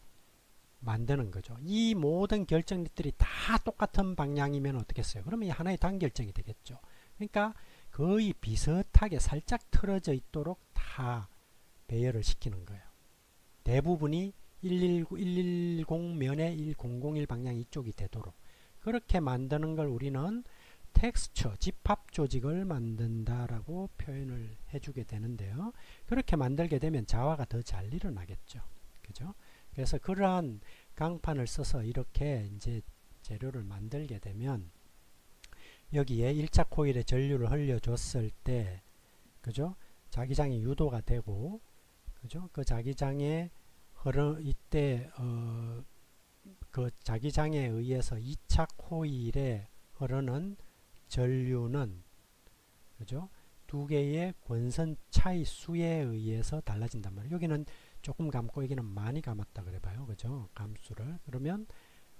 만드는 거죠. 이 모든 결정들이 다 똑같은 방향이면 어떻겠어요? 그러면 하나의 단결정이 되겠죠. 그러니까 거의 비슷하게 살짝 틀어져 있도록 다 배열을 시키는 거예요. 대부분이 110면에 1001 방향 이쪽이 되도록 그렇게 만드는 걸 우리는 텍스처, 집합 조직을 만든다라고 표현을 해주게 되는데요. 그렇게 만들게 되면 자화가 더 잘 일어나겠죠. 그죠? 그래서 그러한 강판을 써서 이렇게 이제 재료를 만들게 되면 여기에 1차 코일에 전류를 흘려줬을 때, 그죠? 자기장이 유도가 되고, 그죠? 그 자기장에 이때 그 자기장에 의해서 2차 코일에 흐르는 전류는, 그죠? 두 개의 권선 차이 수에 의해서 달라진단 말이에요. 여기는 조금 감고 여기는 많이 감았다 그래봐요. 그죠? 감수를. 그러면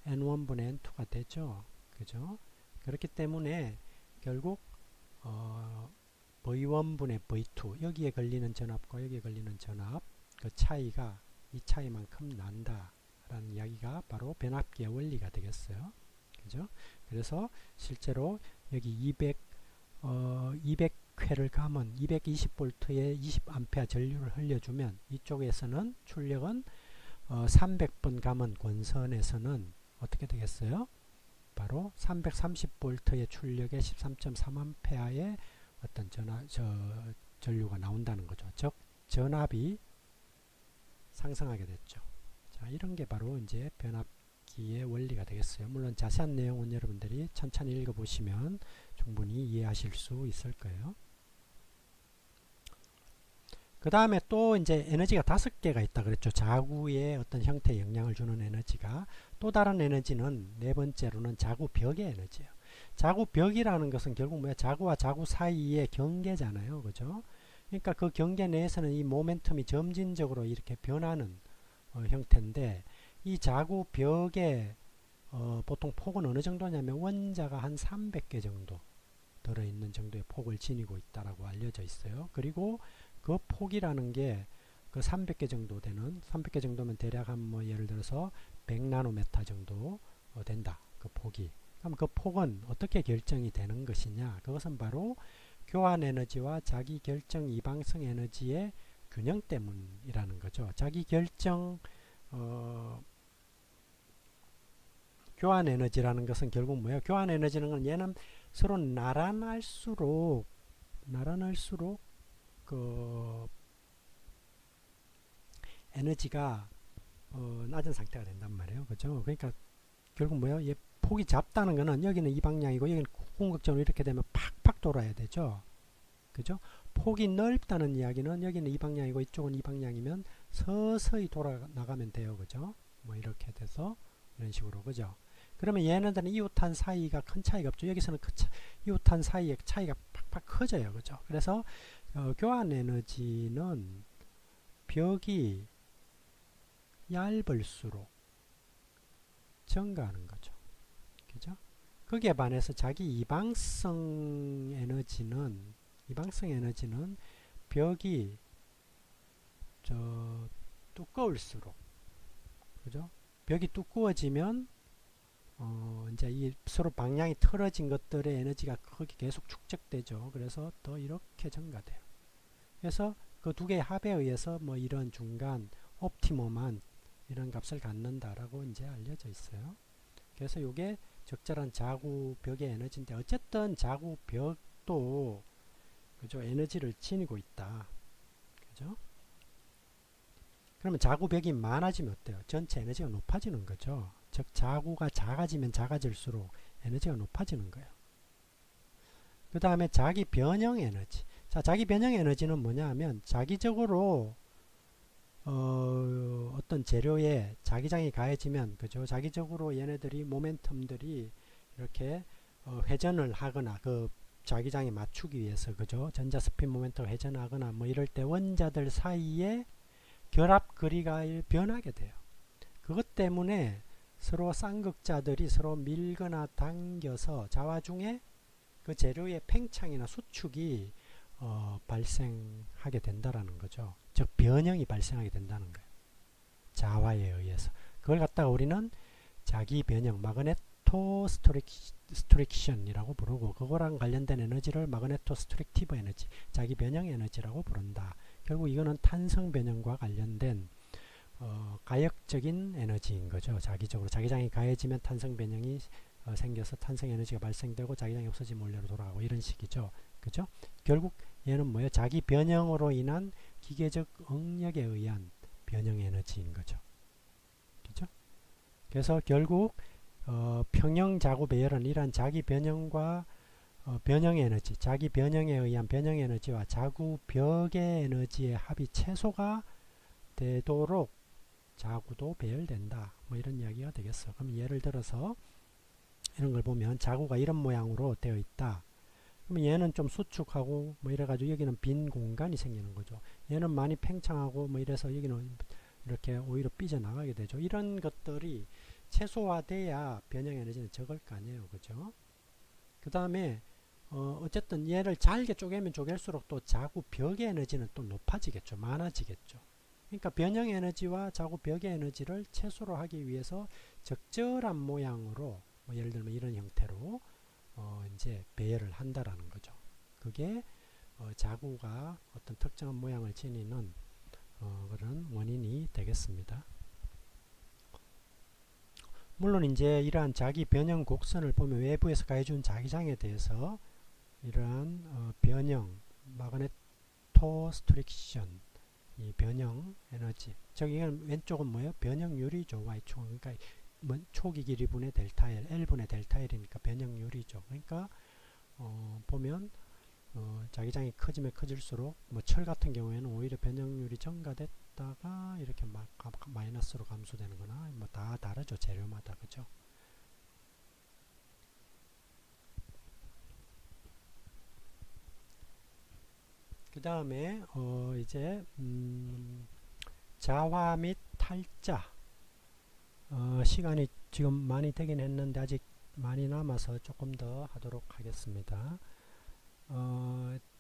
N1분의 N2가 되죠. 그죠? 그렇기 때문에 결국 V1분의 V2, 여기에 걸리는 전압과 여기에 걸리는 전압, 그 차이가 이 차이만큼 난다 라는 이야기가 바로 변압기의 원리가 되겠어요. 그죠? 그래서 실제로 여기 200회를 감은 220V에 20A 전류를 흘려주면 이쪽에서는 출력은 300번 감은 권선에서는 어떻게 되겠어요? 바로 330V의 출력에 13.3A의 어떤 전류가 나온다는 거죠. 즉 전압이 상승하게 됐죠. 자, 이런 게 바로 이제 변압기의 원리가 되겠어요. 물론 자세한 내용은 여러분들이 천천히 읽어보시면 충분히 이해하실 수 있을 거예요. 그 다음에 또 이제 에너지가 5개가 있다 그랬죠. 자구의 어떤 형태에 영향을 주는 에너지가. 또 다른 에너지는 네 번째로는 자구벽의 에너지예요. 자구벽이라는 것은 결국 뭐야? 자구와 자구 사이의 경계잖아요. 그죠? 그러니까 그 경계 내에서는 이 모멘텀이 점진적으로 이렇게 변하는 형태인데, 이 자구벽의 보통 폭은 어느 정도냐면 원자가 한 300개 정도 들어있는 정도의 폭을 지니고 있다라고 알려져 있어요. 그리고 그 폭이라는 게 그 300개 정도 되는, 300개 정도면 대략 한 뭐 예를 들어서 100나노메타 정도 된다. 그 폭이. 그럼 그 폭은 어떻게 결정이 되는 것이냐? 그것은 바로 교환 에너지와 자기 결정 이방성 에너지의 균형 때문이라는 거죠. 자기 결정 교환 에너지라는 것은 결국 뭐예요? 교환 에너지는 얘는 서로 나란할수록 그 에너지가 낮은 상태가 된단 말이에요. 그죠? 그러니까 결국 뭐예요? 얘 폭이 작다는 거는 여기는 이 방향이고 여기는 궁극적으로 이렇게 되면 팍팍 돌아야 되죠. 그죠? 폭이 넓다는 이야기는 여기는 이 방향이고 이쪽은 이 방향이면 서서히 돌아 나가면 돼요. 그죠? 뭐 이렇게 돼서 이런 식으로. 그죠? 그러면 얘네들은 이웃한 사이가 큰 차이가 없죠. 여기서는 이웃한 사이의 차이가 팍팍 커져요. 그죠? 그래서 교환 에너지는 벽이 얇을수록 증가하는 거죠. 그죠? 거기에 반해서 자기 이방성 에너지는 벽이 두꺼울수록, 그죠? 벽이 두꺼워지면 이제 이 서로 방향이 틀어진 것들의 에너지가 거기 계속 축적되죠. 그래서 더 이렇게 증가돼요. 그래서 그 두 개의 합에 의해서 뭐 이런 중간 옵티멈한 이런 값을 갖는다라고 이제 알려져 있어요. 그래서 이게 적절한 자구벽의 에너지인데, 어쨌든 자구벽도 그죠? 에너지를 지니고 있다. 그죠? 그러면 자구벽이 많아지면 어때요? 전체 에너지가 높아지는 거죠. 즉 자구가 작아지면 작아질수록 에너지가 높아지는 거예요. 그 다음에 자기 변형 에너지. 자, 자기 변형 에너지는 뭐냐 하면 자기적으로 어떤 재료에 자기장이 가해지면, 그죠? 자기적으로 얘네들이 모멘텀들이 이렇게 회전을 하거나 그 자기장에 맞추기 위해서, 그죠? 전자 스핀 모멘텀 회전하거나 뭐 이럴 때 원자들 사이에 결합 거리가 변하게 돼요. 그것 때문에 서로 쌍극자들이 서로 밀거나 당겨서 자화 중에 그 재료의 팽창이나 수축이 발생하게 된다라는 거죠. 즉 변형이 발생하게 된다는 거예요. 자화에 의해서. 그걸 갖다가 우리는 자기 변형, 마그네토 스트릭션이라고 부르고, 그거랑 관련된 에너지를 마그네토 스트릭티브 에너지, 자기 변형 에너지라고 부른다. 결국 이거는 탄성 변형과 관련된 가역적인 에너지인 거죠. 자기적으로 자기장이 가해지면 탄성 변형이 생겨서 탄성 에너지가 발생되고 자기장이 없어지면 원래로 돌아가고 이런 식이죠. 그죠? 결국 얘는 뭐예요? 자기 변형으로 인한 기계적 응력에 의한 변형 에너지인 거죠. 그죠? 그래서 결국 평형 자구 배열은 이러한 자기 변형과 변형 에너지, 자기 변형에 의한 변형 에너지와 자구 벽의 에너지의 합이 최소가 되도록 자구도 배열된다. 뭐 이런 이야기가 되겠어. 그럼 예를 들어서 이런 걸 보면 자구가 이런 모양으로 되어 있다. 그러면 얘는 좀 수축하고 뭐 이래가지고 여기는 빈 공간이 생기는 거죠. 얘는 많이 팽창하고 뭐 이래서 여기는 이렇게 오히려 삐져나가게 되죠. 이런 것들이 최소화돼야 변형 에너지는 적을 거 아니에요. 그죠? 그 다음에 어쨌든 얘를 잘게 쪼개면 쪼갤수록 또 자구 벽의 에너지는 또 높아지겠죠. 많아지겠죠. 그러니까 변형 에너지와 자구 벽의 에너지를 최소로 하기 위해서 적절한 모양으로, 뭐 예를 들면 이런 형태로 이제 배열을 한다라는 거죠. 그게 자구가 어떤 특정한 모양을 지니는 그런 원인이 되겠습니다. 물론 이제 이러한 자기 변형 곡선을 보면 외부에서 가해준 자기장에 대해서 이러한 변형, 마그네토 스트릭션, 이 변형 에너지, 저기 왼쪽은 뭐예요? 변형률이죠. Y축은. 그러니까 초기 길이분의 델타 L, L분의 델타 L이니까 변형률이죠. 그러니까 보면 자기장이 커지면 커질수록 뭐 철 같은 경우에는 오히려 변형률이 증가됐다가 이렇게 막 마이너스로 감소되는 거나 뭐 다 다르죠. 재료마다. 그죠? 그 다음에 이제 자화 및 탈자 시간이 지금 많이 되긴 했는데 아직 많이 남아서 조금 더 하도록 하겠습니다.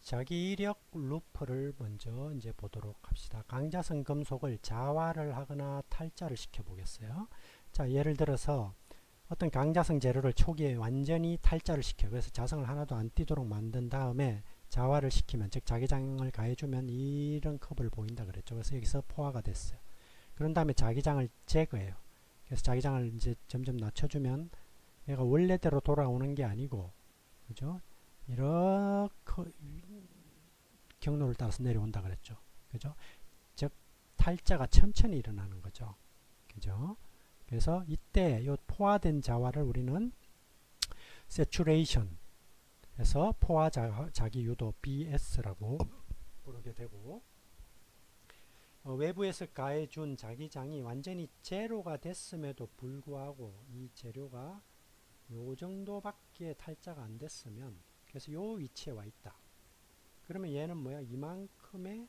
자기 이력 루프를 먼저 이제 보도록 합시다. 강자성 금속을 자화를 하거나 탈자를 시켜 보겠어요. 자, 예를 들어서 어떤 강자성 재료를 초기에 완전히 탈자를 시켜요. 그래서 자성을 하나도 안 띄도록 만든 다음에 자화를 시키면, 즉 자기장을 가해주면 이런 커브를 보인다 그랬죠. 그래서 여기서 포화가 됐어요. 그런 다음에 자기장을 제거해요. 그래서 자기장을 이제 점점 낮춰주면 얘가 원래대로 돌아오는 게 아니고, 그죠? 이렇게 경로를 따라서 내려온다 그랬죠. 그죠? 즉 탈자가 천천히 일어나는 거죠. 그죠? 그래서 이때 이 포화된 자화를 우리는 saturation 해서 포화 자기 유도 BS라고 부르게 되고, 외부에서 가해준 자기장이 완전히 제로가 됐음에도 불구하고 이 재료가 요 정도밖에 탈자가 안 됐으면, 그래서 요 위치에 와 있다. 그러면 얘는 뭐야? 이만큼의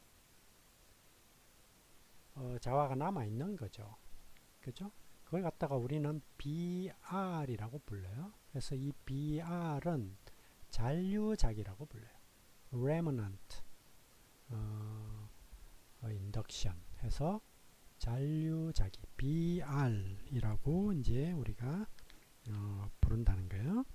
자화가 남아 있는 거죠. 그죠? 그걸 갖다가 우리는 BR이라고 불러요. 그래서 이 BR은 잔류작이라고 불러요. remnant induction 해서 잔류작이 BR이라고 이제 우리가 부른다는 거예요.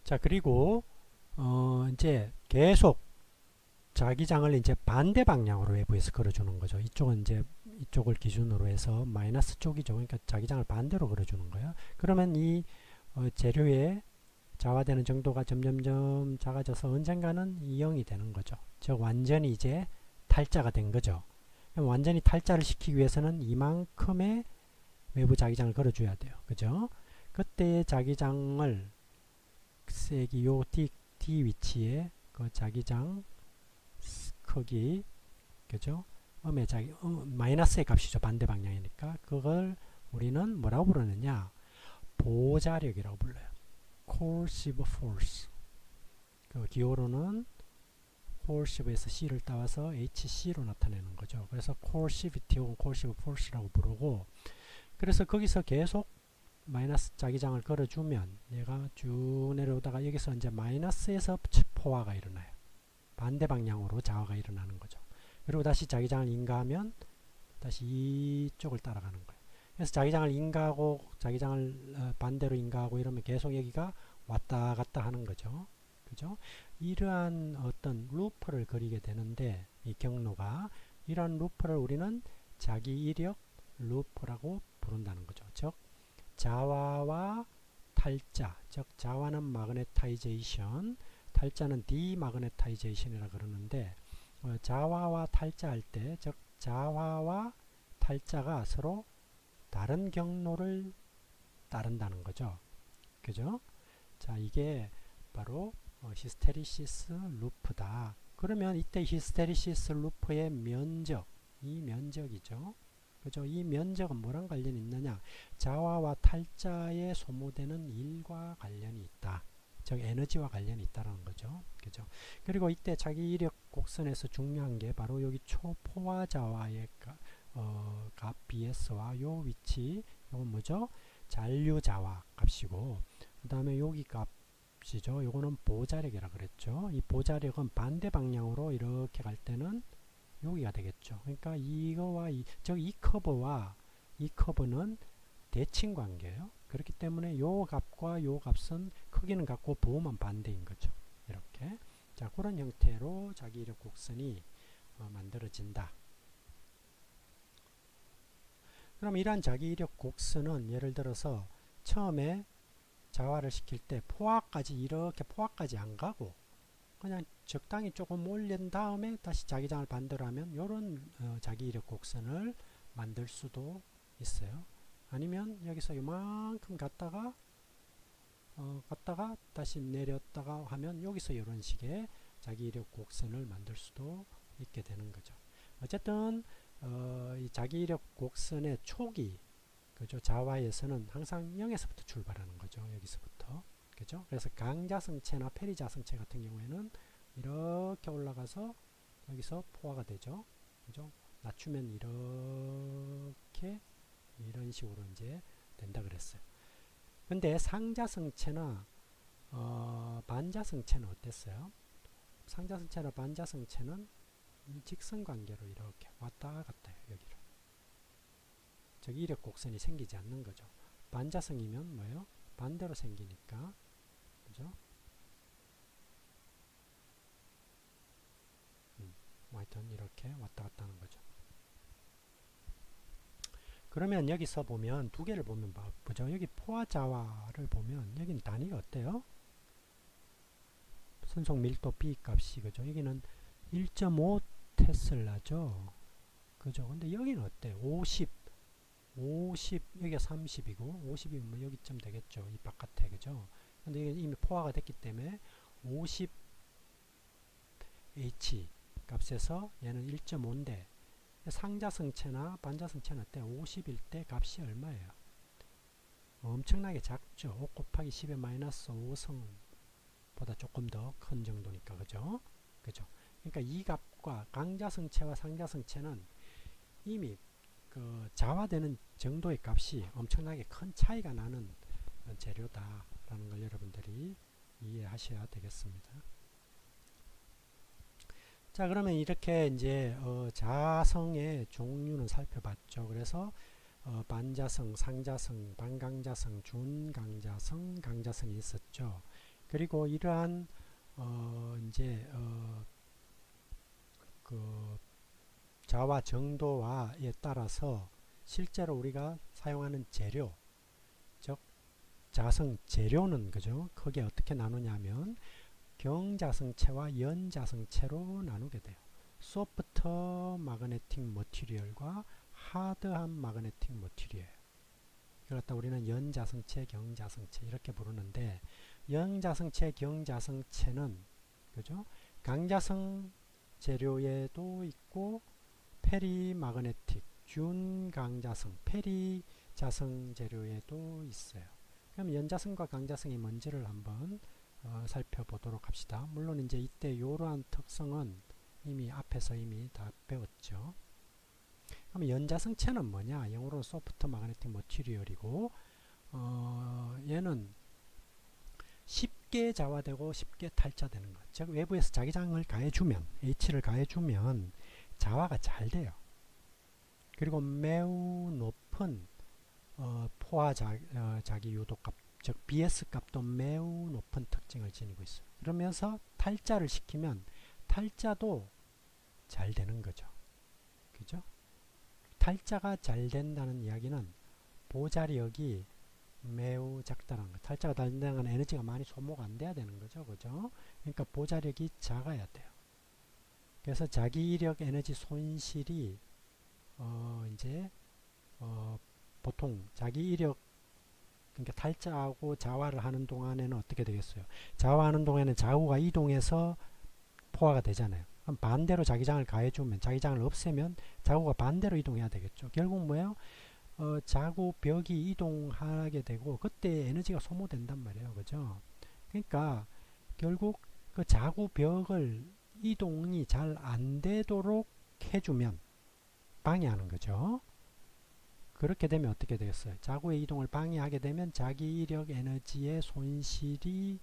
자, 그리고 이제 계속 자기장을 이제 반대 방향으로 외부에서 걸어주는 거죠. 이쪽은 이제 이쪽을 기준으로 해서 마이너스 쪽이죠. 그러니까 자기장을 반대로 걸어주는 거예요. 그러면 이 재료의 자화되는 정도가 점점점 작아져서 언젠가는 2영이 되는 거죠. 즉 완전히 이제 탈자가 된 거죠. 완전히 탈자를 시키기 위해서는 이만큼의 외부 자기장을 걸어줘야 돼요. 그죠? 그때의 자기장을 세기 요 D 위치에 그 자기장 크기, 그죠? 마이너스의 값이죠. 반대 방향이니까. 그걸 우리는 뭐라고 부르느냐? 보자력이라고 불러요. coercive force. 그 기호로는 coercive에서 C를 따와서 HC로 나타내는 거죠. 그래서 coercivity 혹은 coercive force라고 부르고, 그래서 거기서 계속 마이너스 자기장을 걸어주면 얘가 쭉 내려오다가 여기서 이제 마이너스에서 포화가 일어나요. 반대 방향으로 자화가 일어나는 거죠. 그리고 다시 자기장을 인가하면 다시 이쪽을 따라가는 거예요. 그래서 자기장을 인가하고 자기장을 반대로 인가하고 이러면 계속 여기가 왔다 갔다 하는 거죠. 그죠? 이러한 어떤 루프를 그리게 되는데, 이 경로가, 이러한 루프를 우리는 자기 이력 루프라고 부른다는 거죠. 즉 자화와 탈자, 즉 자화는 마그네타이제이션, 탈자는 디마그네타이제이션이라 그러는데, 자화와 탈자 할 때, 즉 자화와 탈자가 서로 다른 경로를 따른다는 거죠. 그죠? 자, 이게 바로 히스테리시스 루프다. 그러면 이때 히스테리시스 루프의 면적, 이 면적이죠. 그죠? 이 면적은 뭐랑 관련이 있느냐? 자화와 탈자에 소모되는 일과 관련이 있다. 즉 에너지와 관련이 있다는 거죠. 그죠? 그리고 이때 자기 이력 곡선에서 중요한 게 바로 여기 초포화 자화의 값 BS와 요 위치, 요건 뭐죠? 잔류 자화 값이고, 그 다음에 여기 값이죠. 요거는 보자력이라 그랬죠. 이 보자력은 반대 방향으로 이렇게 갈 때는 여기가 되겠죠. 그러니까 이거와 즉 이 커브와 이 커브는 대칭 관계예요. 그렇기 때문에 요 값과 요 값은 크기는 같고 부호만 반대인 거죠. 이렇게. 자, 그런 형태로 자기 이력 곡선이 만들어진다. 그럼 이러한 자기 이력 곡선은 예를 들어서 처음에 자화를 시킬 때 포화까지 이렇게 포화까지 안 가고 그냥 적당히 조금 올린 다음에 다시 자기장을 반대로 하면 이런 자기 이력 곡선을 만들 수도 있어요. 아니면 여기서 이만큼 갔다가 다시 내렸다가 하면 여기서 이런 식의 자기 이력 곡선을 만들 수도 있게 되는 거죠. 어쨌든 이 자기 이력 곡선의 초기, 그죠? 자와에서는 항상 0에서부터 출발하는 거죠. 여기서부터. 그죠? 그래서 강자성체나 페리자성체 같은 경우에는 이렇게 올라가서 여기서 포화가 되죠. 그죠? 낮추면 이렇게 이런 식으로 이제 된다 그랬어요. 근데 상자성체나 반자성체는 어땠어요? 상자성체나 반자성체는 직선관계로 이렇게 왔다 갔다 해요. 여기를. 즉 이력 곡선이 생기지 않는 거죠. 반자성이면 뭐예요? 반대로 생기니까. 그죠? 하여튼 이렇게 왔다 갔다 하는 거죠. 그러면 여기서 보면 두 개를 보면 보죠. 여기 포화자와를 보면 여기는 단위가 어때요? 선속 밀도 B 값이 그죠? 여기는 1.5 테슬라죠. 그죠? 근데 여기는 어때? 50 여기가 30이고 50이면 뭐 여기쯤 되겠죠. 이 바깥에 그죠? 근데 이게 이미 포화가 됐기 때문에 50 H 값에서 얘는 1.5인데 상자성체나 반자성체는 어때? 50일 때 값이 얼마예요? 엄청나게 작죠. 5 곱하기 10의 마이너스 5성보다 조금 더 큰 정도니까 그죠? 그죠? 그러니까 이 값과 강자성체와 상자성체는 이미 그 자화되는 정도의 값이 엄청나게 큰 차이가 나는 재료다라는 걸 여러분들이 이해하셔야 되겠습니다. 자, 그러면 이렇게 이제 자성의 종류는 살펴봤죠. 그래서 반자성, 상자성, 반강자성, 준강자성, 강자성이 있었죠. 그리고 이러한 이제 그 자화 정도와에 따라서 실제로 우리가 사용하는 재료, 즉 자성 재료는 그죠? 크게 어떻게 나누냐면 경자성체와 연자성체로 나누게 돼요. 소프트 마그네틱 머티리얼과 하드한 마그네틱 머티리얼. 이걸 갖다 우리는 연자성체, 경자성체 이렇게 부르는데 연자성체, 경자성체는 그죠? 강자성 재료에도 있고 페리마그네틱, 준강자성, 페리자성 재료에도 있어요. 그럼 연자성과 강자성이 뭔지를 한번 살펴보도록 합시다. 물론 이제 이때 이러한 특성은 이미 앞에서 이미 다 배웠죠. 그럼 연자성체는 뭐냐? 영어로는 소프트 마그네틱 머티리얼이고 얘는 쉽게 자화되고 쉽게 탈자되는 것. 즉 외부에서 자기장을 가해주면 H를 가해주면 자화가 잘 돼요. 그리고 매우 높은 포화 자기 유도값, 즉 BS 값도 매우 높은 특징을 지니고 있어요. 그러면서 탈자를 시키면 탈자도 잘 되는 거죠. 그죠? 탈자가 잘 된다는 이야기는 보자력이 매우 작다는 거. 탈자가 잘 된다는 건 에너지가 많이 소모가 안 돼야 되는 거죠. 그죠? 그러니까 보자력이 작아야 돼요. 그래서 자기 이력 에너지 손실이 이제 보통 자기 이력 그러니까 탈자하고 자화를 하는 동안에는 어떻게 되겠어요? 자화하는 동안에는 자구가 이동해서 포화가 되잖아요. 그럼 반대로 자기장을 가해주면 자기장을 없애면 자구가 반대로 이동해야 되겠죠. 결국 뭐예요? 자구 벽이 이동하게 되고 그때 에너지가 소모된단 말이에요. 그죠? 그러니까 결국 그 자구 벽을 이동이 잘 안 되도록 해주면 방해하는 거죠. 그렇게 되면 어떻게 되겠어요? 자구의 이동을 방해하게 되면 자기 이력 에너지의 손실이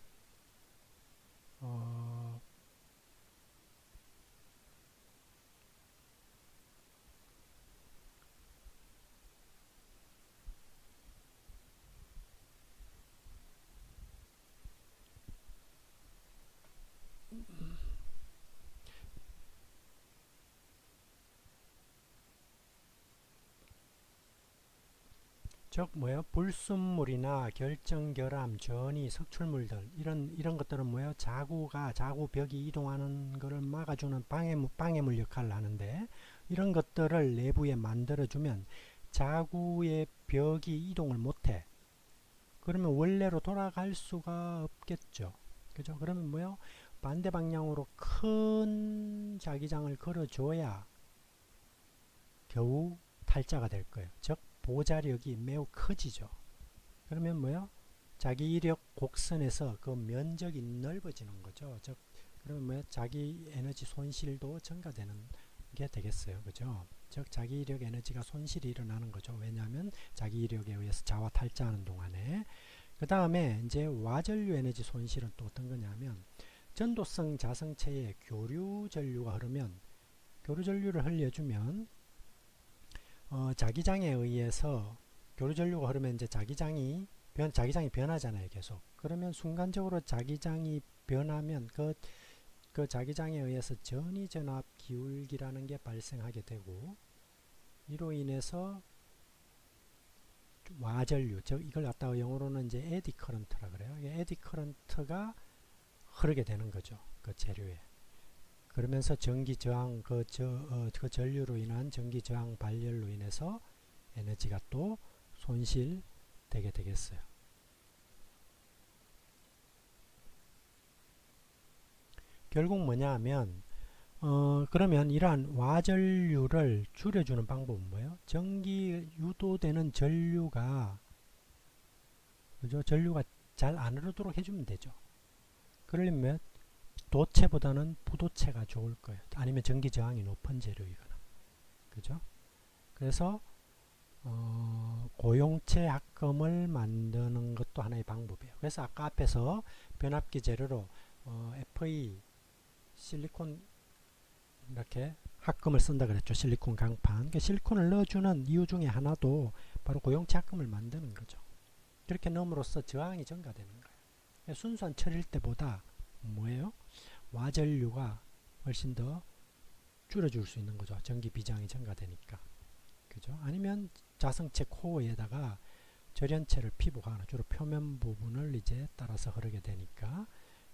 즉 뭐예요? 불순물이나 결정, 결함, 전이, 석출물들 이런 것들은 뭐예요? 자구벽이 이동하는 것을 막아주는 방해물 역할을 하는데 이런 것들을 내부에 만들어주면 자구의 벽이 이동을 못해. 그러면 원래로 돌아갈 수가 없겠죠. 그죠? 그러면 뭐예요? 반대 방향으로 큰 자기장을 걸어줘야 겨우 탈자가 될 거예요. 즉 보자력이 매우 커지죠. 그러면 뭐요? 자기 이력 곡선에서 그 면적이 넓어지는 거죠. 즉 그러면 뭐요? 자기 에너지 손실도 증가되는 게 되겠어요. 그죠? 즉 자기 이력 에너지가 손실이 일어나는 거죠. 왜냐하면 자기 이력에 의해서 자와 탈자하는 동안에 그 다음에 이제 와전류 에너지 손실은 또 어떤 거냐면 전도성 자성체에 교류 전류가 흐르면 교류 전류를 흘려주면 자기장에 의해서 교류 전류가 흐르면 이제 자기장이 변하잖아요, 계속. 그러면 순간적으로 자기장이 변하면 그 자기장에 의해서 전이전압 기울기라는 게 발생하게 되고 이로 인해서 와전류, 즉 이걸 갖다가 영어로는 이제 에디 커런트라 그래요. 에디 커런트가 흐르게 되는 거죠, 그 재료에. 그러면서 전기 저항 그 전류로 인한 전기 저항 발열로 인해서 에너지가 또 손실되게 되겠어요. 결국 뭐냐 하면 그러면 이러한 와전류를 줄여주는 방법은 뭐예요? 전기 유도되는 전류가 그죠? 전류가 잘 안 흐르도록 해주면 되죠. 그러려면 도체보다는 부도체가 좋을 거예요. 아니면 전기 저항이 높은 재료이거나. 그죠? 그래서 고용체 합금을 만드는 것도 하나의 방법이에요. 그래서 아까 앞에서 변압기 재료로 FE 실리콘 이렇게 합금을 쓴다 그랬죠. 실리콘 강판. 그러니까 실리콘을 넣어주는 이유 중에 하나도 바로 고용체 합금을 만드는 거죠. 그렇게 넣음으로써 저항이 증가되는 거예요. 순수한 철일 때보다 뭐예요? 와전류가 훨씬 더 줄여줄 수 있는 거죠. 전기 비장이 증가되니까. 그죠? 아니면 자성체 코어에다가 절연체를 피복하거나 주로 표면 부분을 이제 따라서 흐르게 되니까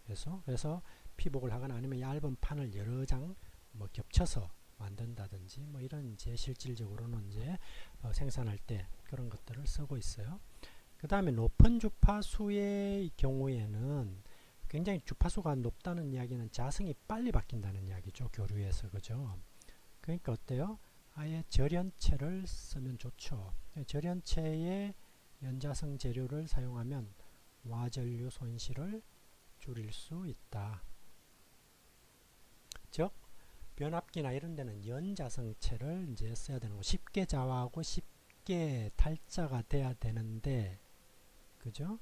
그래서 피복을 하거나 아니면 얇은 판을 여러 장 뭐 겹쳐서 만든다든지 뭐 이런 이제 실질적으로는 이제 생산할 때 그런 것들을 쓰고 있어요. 그 다음에 높은 주파수의 경우에는 굉장히 주파수가 높다는 이야기는 자성이 빨리 바뀐다는 이야기죠. 교류에서. 그죠? 그러니까 어때요? 아예 절연체를 쓰면 좋죠. 절연체에 연자성 재료를 사용하면 와전류 손실을 줄일 수 있다. 즉 변압기나 이런 데는 연자성체를 이제 써야 되는 거. 쉽게 자화하고 쉽게 탈자가 돼야 되는데 그죠?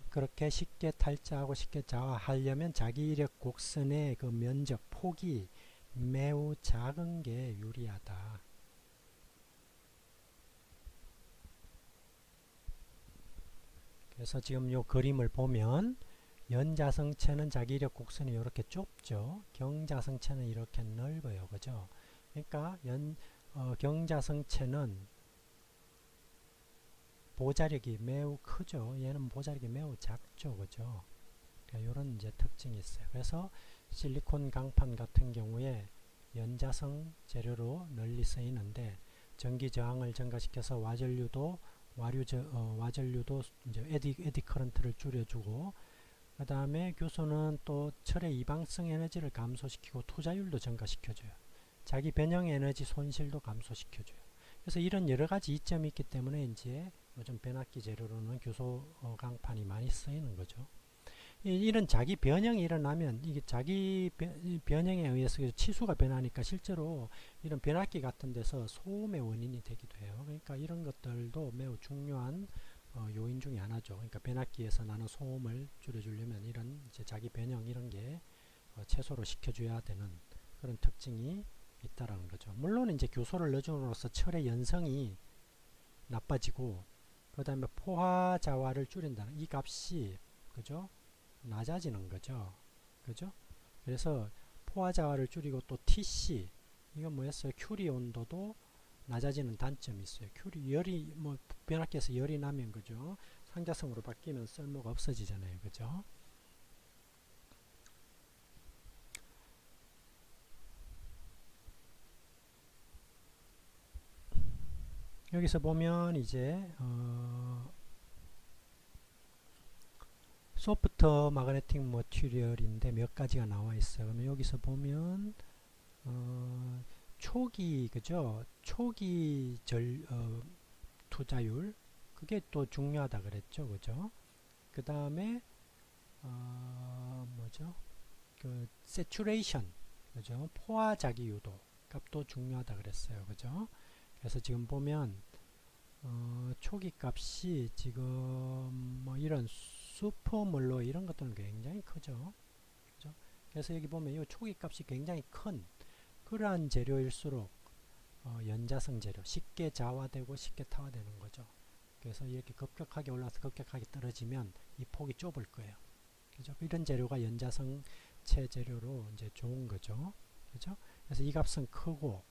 그렇게 쉽게 탈자하고 쉽게 자화하려면 자기 이력 곡선의 그 면적, 폭이 매우 작은 게 유리하다. 그래서 지금 이 그림을 보면 연자성체는 자기 이력 곡선이 이렇게 좁죠. 경자성체는 이렇게 넓어요. 그죠? 그러니까 경자성체는 보자력이 매우 크죠. 얘는 보자력이 매우 작죠. 그죠? 그러니까 이런 이제 특징이 있어요. 그래서 실리콘 강판 같은 경우에 연자성 재료로 널리 쓰이는데 전기 저항을 증가시켜서 와전류도 이제 에디 커런트를 줄여주고 그 다음에 교소는 또 철의 이방성 에너지를 감소시키고 투자율도 증가시켜줘요. 자기 변형 에너지 손실도 감소시켜줘요. 그래서 이런 여러 가지 이점이 있기 때문에 이제 요즘 변압기 재료로는 교소 강판이 많이 쓰이는 거죠. 이런 자기 변형이 일어나면 이게 자기 변형에 의해서 치수가 변하니까 실제로 이런 변압기 같은 데서 소음의 원인이 되기도 해요. 그러니까 이런 것들도 매우 중요한 요인 중에 하나죠. 그러니까 변압기에서 나는 소음을 줄여주려면 이런 이제 자기 변형 이런 게 최소로 시켜줘야 되는 그런 특징이 있다라는 거죠. 물론 이제 교소를 넣어줌으로써 철의 연성이 나빠지고 그 다음에 포화자화를 줄인다는 이 값이 그죠? 낮아지는 거죠. 그죠? 그래서 포화자화를 줄이고 또 TC 이건 뭐였어요? 큐리 온도도 낮아지는 단점이 있어요. 큐리 열이 뭐 변압기에서 열이 나면 그죠? 상자성으로 바뀌면 쓸모가 없어지잖아요. 그죠? 여기서 보면 이제 소프트 마그네틱 머티리얼인데 몇 가지가 나와 있어요. 그러면 여기서 보면 초기 그죠? 초기 투자율 그게 또 중요하다 그랬죠. 그죠? 그 다음에 뭐죠? 그 세츄레이션 그죠? 포화 자기 유도 값도 중요하다 그랬어요. 그죠? 그래서 지금 보면 초기 값이 지금 뭐 이런 슈퍼몰로 이런 것들은 굉장히 크죠. 그죠? 그래서 여기 보면 이 초기 값이 굉장히 큰 그러한 재료일수록 연자성 재료 쉽게 자화되고 쉽게 타화되는 거죠. 그래서 이렇게 급격하게 올라서 급격하게 떨어지면 이 폭이 좁을 거예요. 그죠? 이런 재료가 연자성체 재료로 이제 좋은 거죠. 그죠? 그래서 이 값은 크고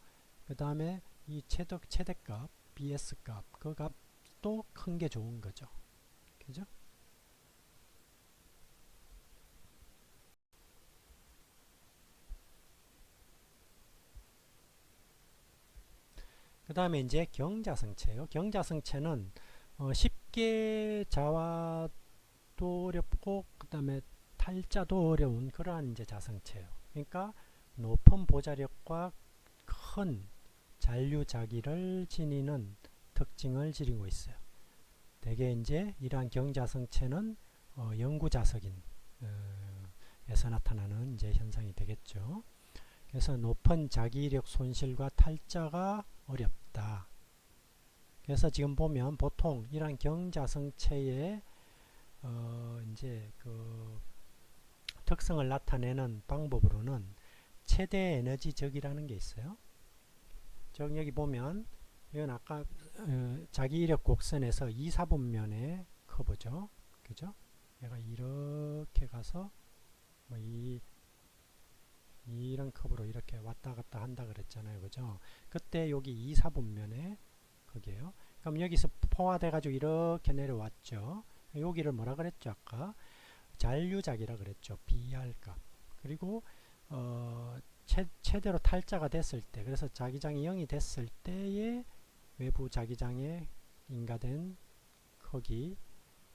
그 다음에 이 최대값 BS 값 그 값도 큰 게 좋은 거죠. 그죠? 그 다음에 이제 경자성체요. 경자성체는 쉽게 자화도 어렵고 그 다음에 탈자도 어려운 그러한 이제 자성체예요. 그러니까 높은 보자력과 큰 잔류자기를 지니는 특징을 지니고 있어요. 대개 이제 이러한 경자성체는 영구자석인 에서 나타나는 이제 현상이 되겠죠. 그래서 높은 자기력 손실과 탈자가 어렵다. 그래서 지금 보면 보통 이런 경자성체의 이제 그 특성을 나타내는 방법으로는 최대 에너지적이라는 게 있어요. 즉 여기 보면 이건 아까 자기 이력 곡선에서 2, 4분면의 커브죠. 그죠? 얘가 이렇게 가서 뭐 이런 커브로 이렇게 왔다 갔다 한다 그랬잖아요. 그죠? 그때 여기 2, 4분면의 거기에요. 그럼 여기서 포화돼 가지고 이렇게 내려왔죠. 여기를 뭐라 그랬죠? 아까 잔류작이라 그랬죠. BR 값. 그리고 최대로 탈자가 됐을 때 그래서 자기장이 0이 됐을 때의 외부 자기장에 인가된 크기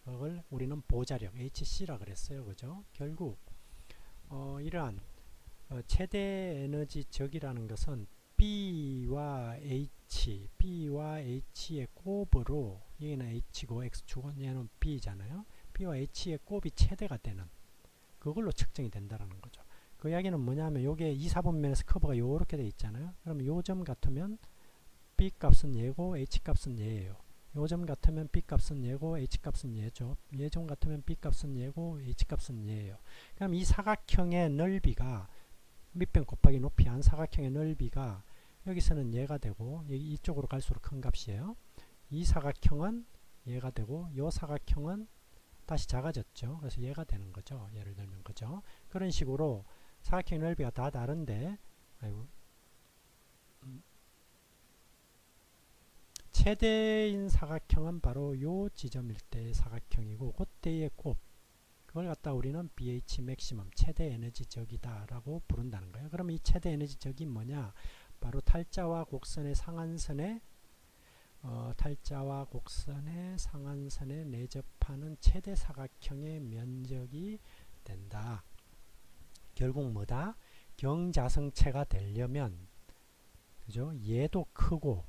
을 우리는 보자력 HC라 그랬어요. 그죠? 결국 이러한 최대 에너지 적이라는 것은 B와 H의 곱으로 여기는 H고 X축은 얘는 B잖아요. B와 H의 곱이 최대가 되는 그걸로 측정이 된다는 거죠. 그 이야기는 뭐냐면 요게 2, 4분면에서 커브가 요렇게 돼 있잖아요. 그럼 요 점 같으면 B 값은 얘고 H 값은 얘예요. 요 점 같으면 B 값은 얘고 H 값은 얘죠. 얘점 같으면 B 값은 얘고 H 값은 얘예요. 그럼 이 사각형의 넓이가 밑변 곱하기 높이 한 사각형의 넓이가 여기서는 얘가 되고 여기 이쪽으로 갈수록 큰 값이에요. 이 사각형은 얘가 되고 이 사각형은 다시 작아졌죠. 그래서 얘가 되는 거죠. 예를 들면 그죠. 그런 식으로 사각형 넓이가 다 다른데 아이고, 최대인 사각형은 바로 요 지점일 때의 사각형이고 그때의 곱 그걸 갖다 우리는 BH 맥시멈 최대 에너지 적이다 라고 부른다는 거예요. 그럼 이 최대 에너지 적이 뭐냐? 바로 탈자와 곡선의 상한선에 탈자와 곡선의 상한선에 내접하는 최대 사각형의 면적이 된다. 결국 뭐다? 경자성체가 되려면 그죠? 얘도 크고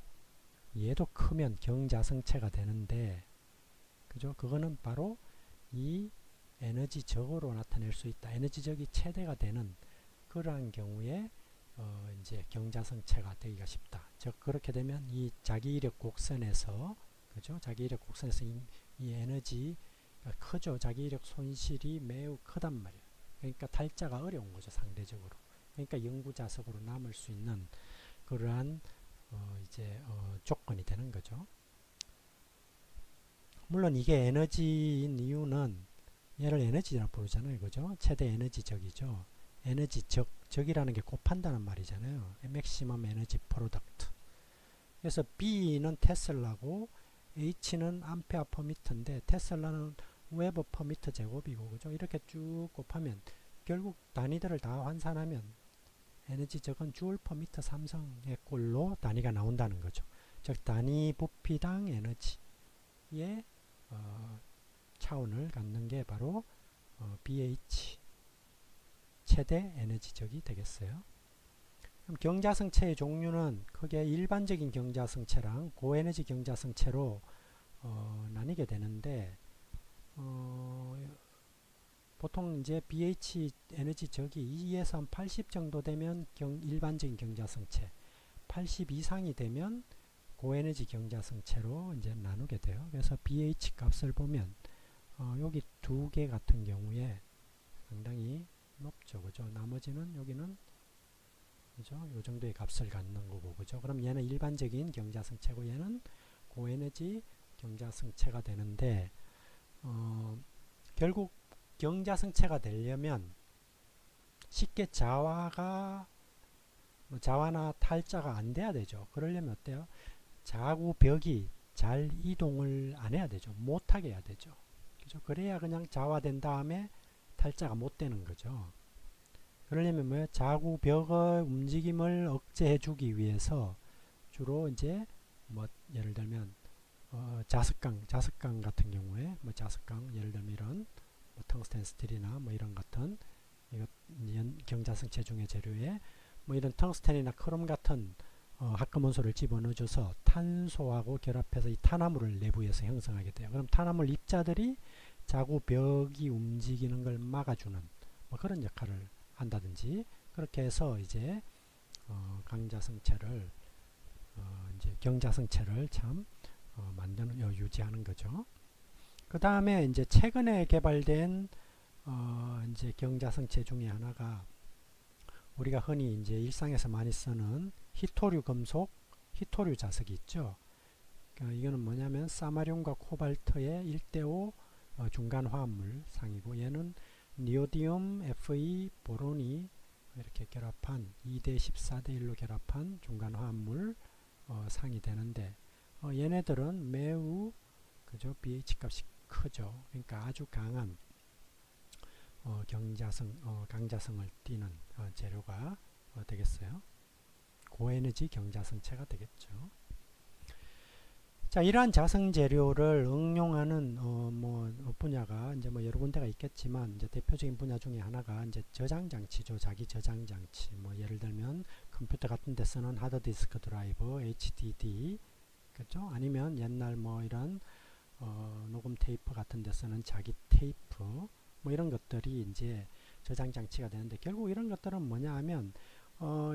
얘도 크면 경자성체가 되는데 그죠? 그거는 바로 이 에너지적으로 나타낼 수 있다. 에너지적이 최대가 되는 그러한 경우에 이제 경자성체가 되기가 쉽다. 즉 그렇게 되면 이 자기이력 곡선에서 그죠? 자기이력 곡선에서 이 에너지가 크죠. 자기이력 손실이 매우 크단 말이에요. 그러니까 탈자가 어려운 거죠. 상대적으로. 그러니까 영구자석으로 남을 수 있는 그러한 이제 조건이 되는 거죠. 물론 이게 에너지인 이유는 얘를 에너지라고 부르잖아요. 그죠? 최대 에너지적이죠. 에너지적 적이라는 게 곱한다는 말이잖아요. maximum energy product. 그래서 B는 테슬라고 H는 암페어 퍼 미터인데 테슬라는 웨버 퍼 미터 제곱이고 그죠? 이렇게 쭉 곱하면 결국 단위들을 다 환산하면 에너지 적은 주울 퍼 미터 삼성의 꼴로 단위가 나온다는 거죠. 즉 단위 부피당 에너지의 차원을 갖는 게 바로 BH 최대 에너지적이 되겠어요. 그럼 경자성체의 종류는 크게 일반적인 경자성체랑 고에너지 경자성체로 나뉘게 되는데 보통 이제 BH 에너지 적이 2에서 한 80 정도 되면 일반적인 경자성체, 80 이상이 되면 고에너지 경자성체로 이제 나누게 돼요. 그래서 BH 값을 보면 여기 두 개 같은 경우에 상당히 높죠, 그죠? 나머지는 여기는 그죠? 요 정도의 값을 갖는 거고, 그죠? 그럼 얘는 일반적인 경자성체고 얘는 고에너지 경자성체가 되는데 결국 경자성체가 되려면 쉽게 자화나 탈자가 안 돼야 되죠. 그러려면 어때요? 자구벽이 잘 이동을 안 해야 되죠. 못하게 해야 되죠. 그죠? 그래야 그냥 자화된 다음에 탈자가 못 되는 거죠. 그러려면 뭐예요? 자구벽의 움직임을 억제해 주기 위해서 주로 이제 뭐 예를 들면 자석강 같은 경우에 뭐 자석강 예를 들면 이런 뭐 텅스텐 스틸이나 뭐 이런 같은 이거 경자성체 중의 재료에 뭐 이런 텅스텐이나 크롬 같은 합금원소를 집어넣어줘서 탄소하고 결합해서 이 탄화물을 내부에서 형성하게 돼요. 그럼 탄화물 입자들이 자구벽이 움직이는 걸 막아주는 뭐 그런 역할을 한다든지 그렇게 해서 이제 강자성체를 이제 경자성체를 참 만드는 유지하는 거죠. 그 다음에 이제 최근에 개발된 이제 경자성체 중에 하나가 우리가 흔히 이제 일상에서 많이 쓰는 히토류 금속, 히토류 자석이 있죠. 이거는 뭐냐면 사마륨과 코발트의 1대5 중간 화합물 상이고 얘는 니오디움, Fe, 보론이 이렇게 결합한 2대14대1로 결합한 중간 화합물 상이 되는데 얘네들은 매우 그죠? BH 값이 크죠. 그러니까 아주 강한 강자성을 띠는 재료가 되겠어요. 고에너지 경자성체가 되겠죠. 자, 이러한 자성 재료를 응용하는 뭐 분야가 이제 뭐 여러 군데가 있겠지만 이제 대표적인 분야 중에 하나가 이제 저장 장치죠. 자기 저장 장치. 뭐 예를 들면 컴퓨터 같은 데 쓰는 하드디스크 드라이브, HDD, 그렇죠? 아니면 옛날 뭐 이런 녹음 테이프 같은 데 쓰는 자기 테이프, 뭐 이런 것들이 이제 저장 장치가 되는데 결국 이런 것들은 뭐냐 하면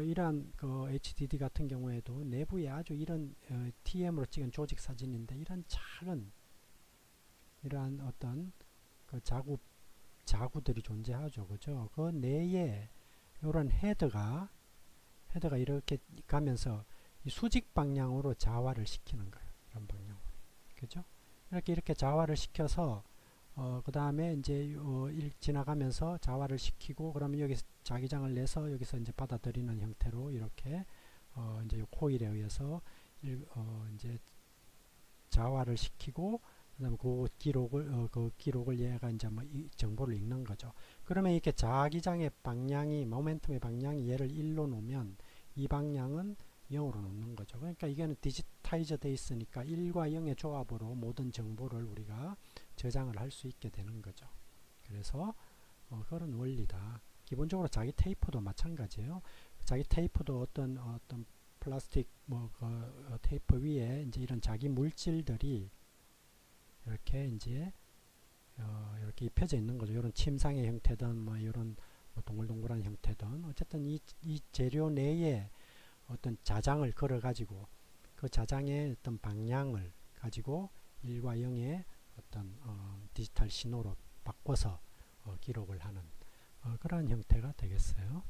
이러한 그 HDD 같은 경우에도 내부에 아주 이런 TM으로 찍은 조직 사진인데 이런 작은 이러한 어떤 그 자구들이 존재하죠, 그죠? 그 내에 이런 헤드가 이렇게 가면서 이 수직 방향으로 자화를 시키는 거예요. 이런 방향으로, 그죠? 이렇게 자화를 시켜서 그 다음에 이제 지나가면서 자화를 시키고 그러면 여기서 자기장을 내서 여기서 이제 받아들이는 형태로 이렇게 이제 코일에 의해서 이제 자화를 시키고 그다음에 그 기록을 얘가 이제 뭐 정보를 읽는 거죠. 그러면 이렇게 자기장의 방향이 모멘텀의 방향이 얘를 1로 놓으면 이 방향은 0으로 놓는 거죠. 그러니까 이게는 디지타이저 돼 있으니까 1과 0의 조합으로 모든 정보를 우리가 저장을 할 수 있게 되는 거죠. 그래서 그런 원리다. 기본적으로 자기 테이프도 마찬가지예요. 자기 테이프도 어떤 플라스틱 테이프 위에 이제 이런 자기 물질들이 이렇게 이제 이렇게 입혀져 있는 거죠. 이런 침상의 형태든 뭐 이런 뭐 동글동글한 형태든 어쨌든 이 재료 내에 어떤 자장을 걸어 가지고 그 자장의 어떤 방향을 가지고 1과 0의 어떤 디지털 신호로 바꿔서 기록을 하는 그러한 형태가 되겠어요.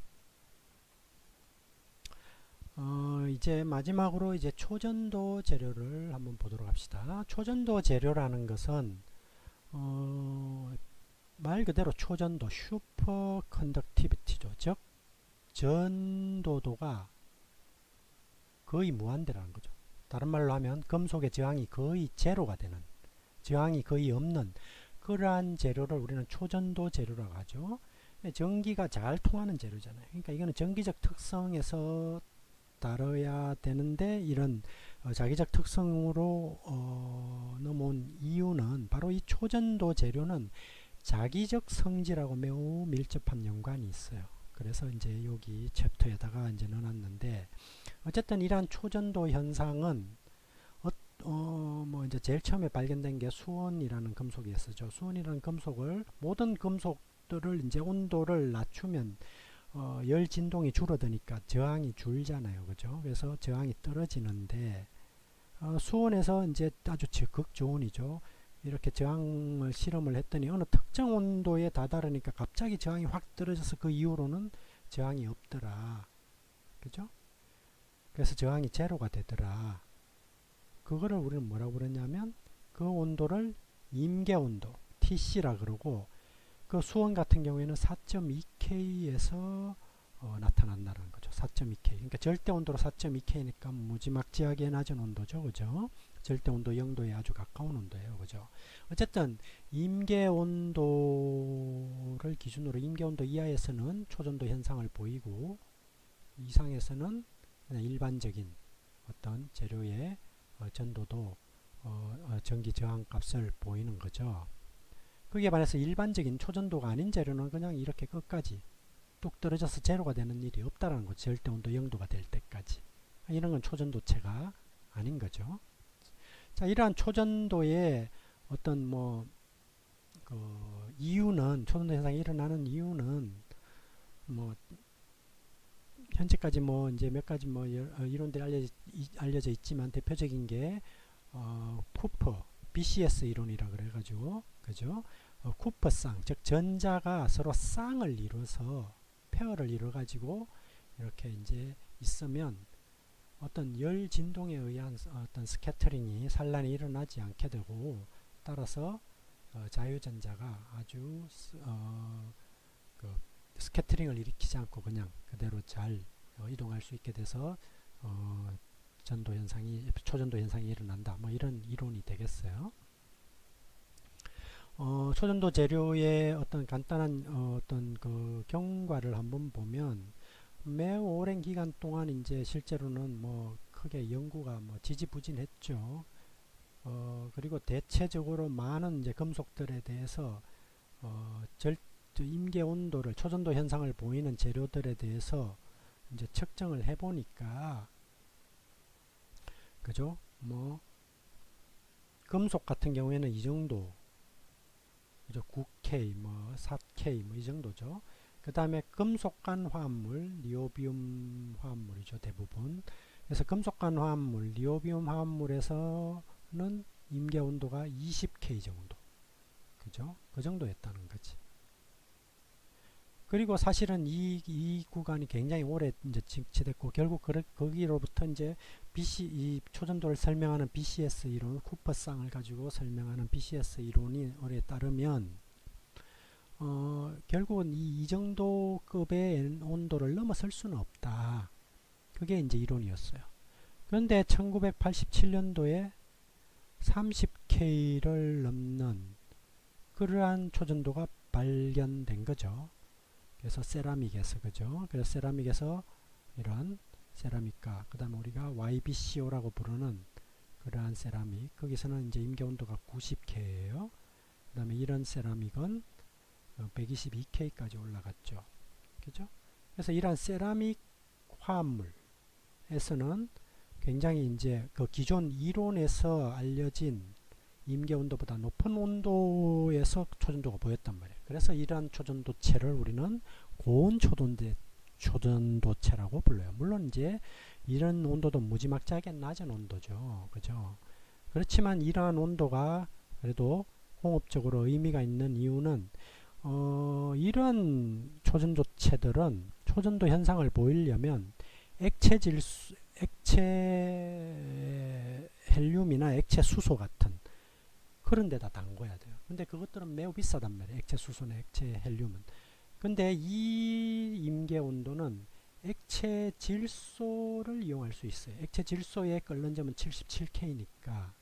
이제 마지막으로 이제 초전도 재료를 한번 보도록 합시다. 초전도 재료라는 것은 말 그대로 초전도 슈퍼 컨덕티비티죠. 즉 전도도가 거의 무한대라는 거죠. 다른 말로 하면 금속의 저항이 거의 제로가 되는, 저항이 거의 없는 그러한 재료를 우리는 초전도 재료라고 하죠. 전기가 잘 통하는 재료잖아요. 그러니까 이거는 전기적 특성에서 다뤄야 되는데 이런 자기적 특성으로 넘어온 이유는 바로 이 초전도 재료는 자기적 성질하고 매우 밀접한 연관이 있어요. 그래서 이제 여기 챕터에다가 이제 넣어놨는데, 어쨌든 이러한 초전도 현상은 뭐 이제 제일 처음에 발견된 게 수원이라는 금속이었죠. 수원이라는 금속을, 모든 금속들을 이제 온도를 낮추면 열 진동이 줄어드니까 저항이 줄잖아요. 그죠? 그래서 저항이 떨어지는데, 수온에서 이제 아주 극저온이죠. 이렇게 저항을 실험을 했더니 어느 특정 온도에 다다르니까 갑자기 저항이 확 떨어져서 그 이후로는 저항이 없더라. 그죠? 그래서 저항이 제로가 되더라. 그거를 우리는 뭐라고 그러냐면 그 온도를 임계온도 TC라 그러고, 그 수온 같은 경우에는 4.2K에서 나타난다는 거죠. 4.2K. 그러니까 절대 온도로 4.2K니까 무지막지하게 낮은 온도죠. 그죠? 절대 온도 0도에 아주 가까운 온도예요. 그죠? 어쨌든 임계 온도를 기준으로 임계 온도 이하에서는 초전도 현상을 보이고, 이상에서는 그냥 일반적인 어떤 재료의 전도도 전기 저항 값을 보이는 거죠. 거기에 반해서 일반적인 초전도가 아닌 재료는 그냥 이렇게 끝까지 뚝 떨어져서 제로가 되는 일이 없다라는 거죠. 절대 온도 0도가 될 때까지. 이런 건 초전도체가 아닌 거죠. 자, 이러한 초전도의 어떤 이유는, 초전도 현상이 일어나는 이유는 현재까지 이제 몇 가지 이론들이 알려져 있지만, 대표적인 게 쿠퍼 BCS 이론이라 그래가지고, 그죠? 쿠퍼 쌍, 즉 전자가 서로 쌍을 이루어서 페어를 이루어가지고 이렇게 이제 있으면 어떤 열 진동에 의한 어떤 스캐터링이 산란이 일어나지 않게 되고, 따라서 자유전자가 아주 그 스캐터링을 일으키지 않고 그냥 그대로 잘 이동할 수 있게 돼서 전도 현상이, 초전도 현상이 일어난다. 뭐 이런 이론이 되겠어요. 초전도 재료의 어떤 간단한 어떤 그 경과를 한번 보면, 매우 오랜 기간 동안 이제 실제로는 크게 연구가 지지부진했죠. 그리고 대체적으로 많은 이제 금속들에 대해서 임계 온도를, 초전도 현상을 보이는 재료들에 대해서 이제 측정을 해보니까, 그죠? 금속 같은 경우에는 이 정도, 그죠? 9K, 4K 이 정도죠. 그 다음에 금속간 화합물, 니오비움 화합물이죠, 대부분. 그래서 금속간 화합물, 니오비움 화합물에서는 임계 온도가 20K 정도, 그죠? 그 정도였다는 거지. 그리고 사실은 이 구간이 굉장히 오래 이제 지체됐고, 결국 거기로부터 이제 이 초전도를 설명하는 BCS 이론, 쿠퍼쌍을 가지고 설명하는 BCS 이론에 따르면, 결국은 이 정도 급의 온도를 넘어설 수는 없다. 그게 이제 이론이었어요. 그런데 1987년도에 30K를 넘는 그러한 초전도가 발견된 거죠. 그래서 세라믹에서, 그죠? 그래서 세라믹에서 이런 세라믹과, 그 다음에 우리가 YBCO라고 부르는 그러한 세라믹, 거기서는 이제 임계 온도가 90K예요. 그 다음에 이런 세라믹은 122K까지 올라갔죠. 그죠? 그래서 이러한 세라믹 화합물에서는 굉장히 이제 그 기존 이론에서 알려진 임계 온도보다 높은 온도에서 초전도가 보였단 말이에요. 그래서 이러한 초전도체를 우리는 고온 초전도체라고 불러요. 물론 이제 이런 온도도 무지막지하게 낮은 온도죠. 그죠? 그렇지만 이러한 온도가 그래도 공업적으로 의미가 있는 이유는, 이러한 초전도체들은 초전도 현상을 보이려면 액체 헬륨이나 액체 수소 같은 그런 데다 담궈야 돼요. 근데 그것들은 매우 비싸단 말이에요. 액체 수소나 액체 헬륨은. 근데 이 임계 온도는 액체 질소를 이용할 수 있어요. 액체 질소의 끓는 점은 77K니까.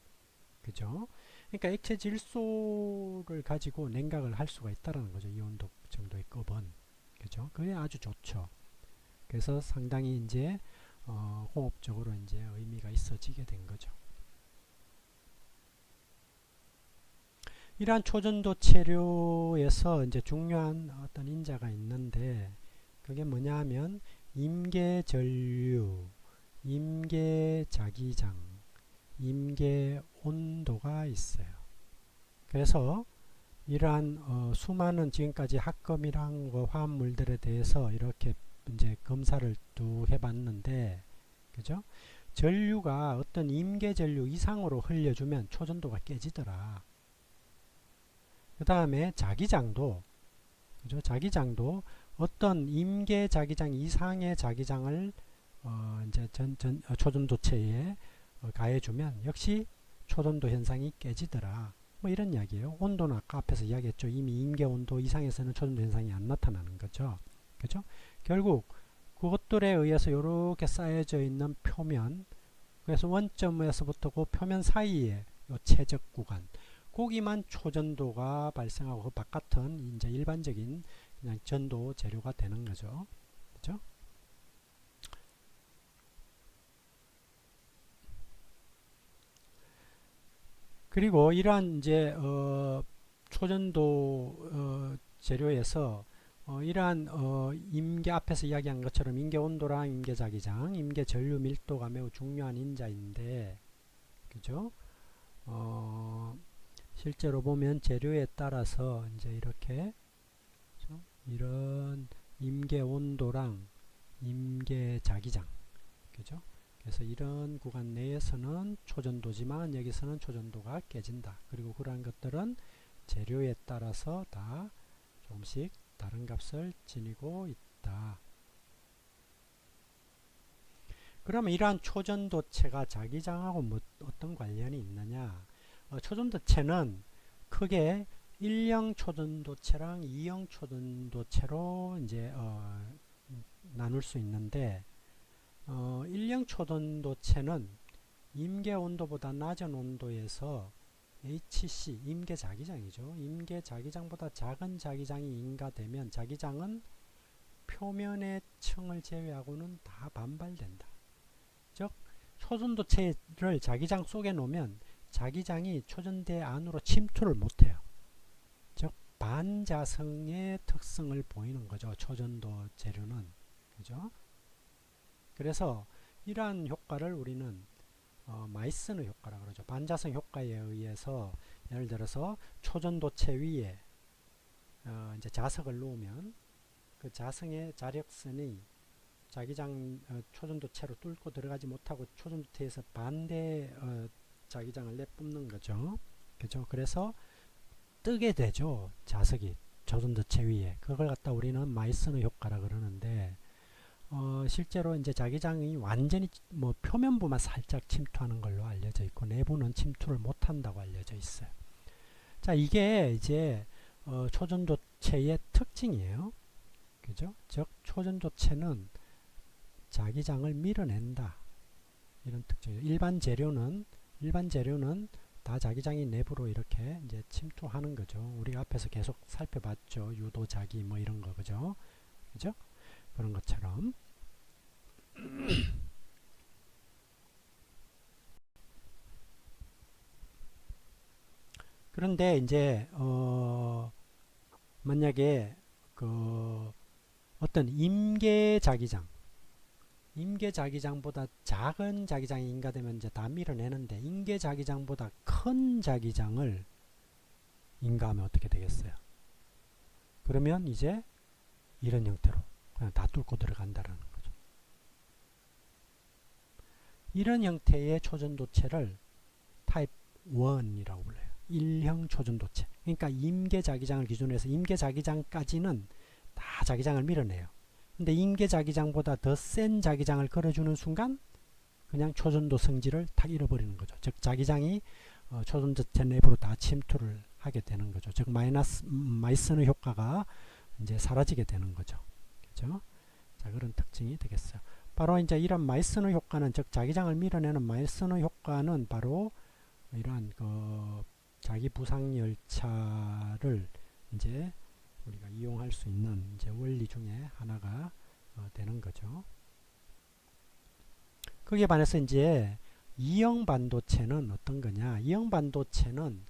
그죠? 그러니까 액체 질소를 가지고 냉각을 할 수가 있다는 거죠. 이 온도 정도의 급은. 그죠? 그게 아주 좋죠. 그래서 상당히 이제 공업적으로 이제 의미가 있어지게 된 거죠. 이러한 초전도 체류에서 이제 중요한 어떤 인자가 있는데 그게 뭐냐 하면 임계전류, 임계자기장, 임계온도가 있어요. 그래서 이러한 수많은 지금까지 합금이랑 화합물들에 대해서 이렇게 이제 검사를 쭉 해봤는데, 그죠? 전류가 어떤 임계전류 이상으로 흘려주면 초전도가 깨지더라. 그 다음에 자기장도, 그죠? 자기장도 어떤 임계 자기장 이상의 자기장을 이제 초전도체에 가해주면 역시 초전도 현상이 깨지더라. 뭐 이런 이야기예요. 온도는 아까 앞에서 이야기했죠. 이미 임계 온도 이상에서는 초전도 현상이 안 나타나는 거죠. 그죠? 결국 그것들에 의해서 이렇게 쌓여져 있는 표면, 그래서 원점에서부터 그 표면 사이에 요 최적 구간, 거기만 초전도가 발생하고 그 바깥은 이제 일반적인 그냥 전도 재료가 되는 거죠. 그죠? 그리고 이러한 이제 초전도 재료에서 이러한 임계 앞에서 이야기한 것처럼 임계 온도랑 임계 자기장, 임계 전류 밀도가 매우 중요한 인자인데, 그죠? 실제로 보면 재료에 따라서 이제 이렇게 그죠? 이런 임계 온도랑 임계 자기장, 그죠? 그래서 이런 구간 내에서는 초전도지만 여기서는 초전도가 깨진다. 그리고 그러한 것들은 재료에 따라서 다 조금씩 다른 값을 지니고 있다. 그러면 이러한 초전도체가 자기장하고 뭐 어떤 관련이 있느냐? 초전도체는 크게 1형 초전도체랑 2형 초전도체로 이제 나눌 수 있는데 1형 초전도체는 임계 온도보다 낮은 온도에서 HC, 임계 자기장이죠. 임계 자기장보다 작은 자기장이 인가되면 자기장은 표면의 층을 제외하고는 다 반발된다. 즉 초전도체를 자기장 속에 놓으면 자기장이 초전대 안으로 침투를 못해요. 즉 반자성의 특성을 보이는 거죠. 초전도 재료는. 그죠? 그래서 이러한 효과를 우리는 마이스너 효과라 그러죠. 반자성 효과에 의해서 예를 들어서 초전도체 위에 이제 자석을 놓으면 그 자성의 자력선이 자기장 초전도체로 뚫고 들어가지 못하고 초전도체에서 반대 자기장을 내뿜는 거죠. 그죠? 그래서 뜨게 되죠. 자석이 초전도체 위에. 그걸 갖다 우리는 마이스너 효과라 그러는데 실제로 이제 자기장이 완전히 뭐 표면부만 살짝 침투하는 걸로 알려져 있고 내부는 침투를 못한다고 알려져 있어요. 자, 이게 이제 초전도체의 특징이에요. 그죠? 즉 초전도체는 자기장을 밀어낸다. 이런 특징이에요. 일반 재료는 다 자기장이 내부로 이렇게 이제 침투하는 거죠. 우리가 앞에서 계속 살펴봤죠. 유도자기 뭐 이런 거 그죠? 그죠? 그런 것처럼. 그런데 이제 만약에 그 어떤 임계 자기장보다 작은 자기장이 인가되면 이제 다 밀어내는데 임계 자기장보다 큰 자기장을 인가하면 어떻게 되겠어요? 그러면 이제 이런 형태로 그냥 다 뚫고 들어간다라는 거죠. 이런 형태의 초전도체를 타입 1이라고 불러요. 1형 초전도체. 그러니까 임계 자기장을 기준으로 해서 임계 자기장까지는 다 자기장을 밀어내요. 근데 임계 자기장보다 더 센 자기장을 걸어주는 순간 그냥 초전도 성질을 탁 잃어버리는 거죠. 즉 자기장이 초전도체 내부로 다 침투를 하게 되는 거죠. 즉 마이스너 효과가 이제 사라지게 되는 거죠. 그죠? 자, 그런 특징이 되겠어요. 바로 이제 이런 마이스너 효과는, 즉 자기장을 밀어내는 마이스너 효과는 바로 이러한 그 자기 부상 열차를 이제 우리가 이용할 수 있는 이제 원리 중에 하나가 되는 거죠. 거기에 반해서 이제 이형 반도체는 어떤 거냐? 이형 반도체는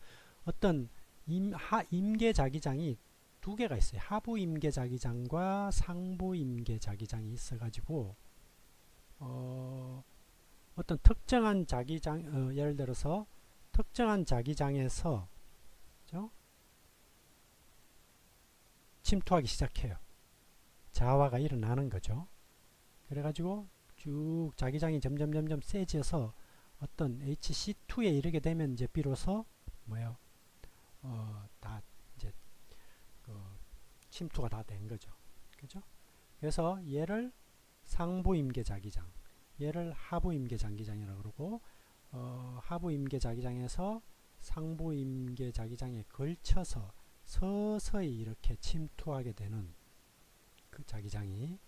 어떤 임계 자기장이 두 개가 있어요. 하부 임계 자기장과 상부 임계 자기장이 있어가지고 어떤 특정한 자기장, 예를 들어서 특정한 자기장에서 그죠? 침투하기 시작해요. 자화가 일어나는 거죠. 그래가지고 쭉 자기장이 점점 세져서 어떤 HC2에 이르게 되면 이제 비로소 뭐요? 다 이제 그 침투가 다 된 거죠. 그죠? 그래서 얘를 상부 임계 자기장, 얘를 하부 임계 자기장이라고 그러고, 하부 임계 자기장에서 상부 임계 자기장에 걸쳐서 서서히 이렇게 침투하게 되는 그 자기장이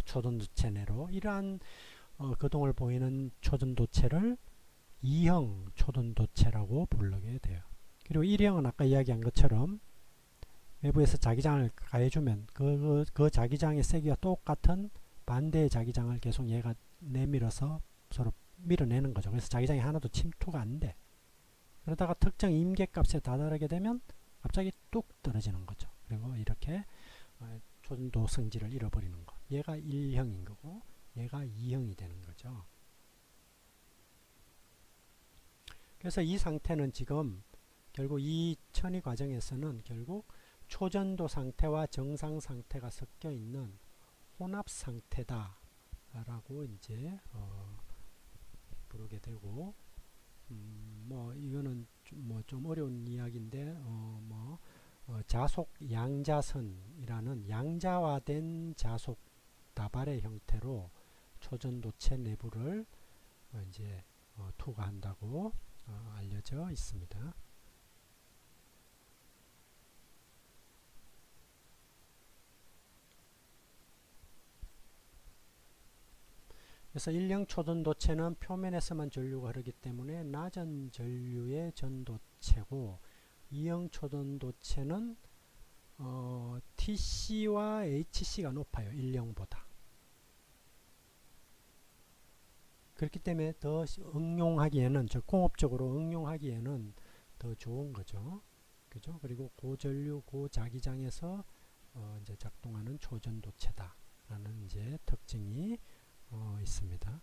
초전도체 내로, 이러한 거동을 보이는 초전도체를 2형 초전도체라고 부르게 돼요. 그리고 1형은 아까 이야기한 것처럼 외부에서 자기장을 가해주면 그 자기장의 세기와 똑같은 반대의 자기장을 계속 얘가 내밀어서 서로 밀어내는 거죠. 그래서 자기장이 하나도 침투가 안 돼. 그러다가 특정 임계값에 다다르게 되면 갑자기 뚝 떨어지는 거죠. 그리고 이렇게 초전도 성질을 잃어버리는 거. 얘가 1형인 거고 얘가 2형이 되는 거죠. 그래서 이 상태는 지금 결국 이 천이 과정에서는 결국 초전도 상태와 정상 상태가 섞여 있는 혼합 상태다 라고 이제 부르게 되고, 뭐 이거는 좀 어려운 이야기인데 자속 양자선이라는 양자화된 자속 다발의 형태로 초전도체 내부를 이제 투과한다고 알려져 있습니다. 그래서 1형 초전도체는 표면에서만 전류가 흐르기 때문에 낮은 전류의 전도체고, 2형 초전도체는 TC와 HC가 높아요. 1형보다. 그렇기 때문에 더 응용하기에는, 즉 공업적으로 응용하기에는 더 좋은 거죠. 그죠? 그리고 고전류, 고자기장에서 이제 작동하는 초전도체다라는 이제 특징이 있습니다.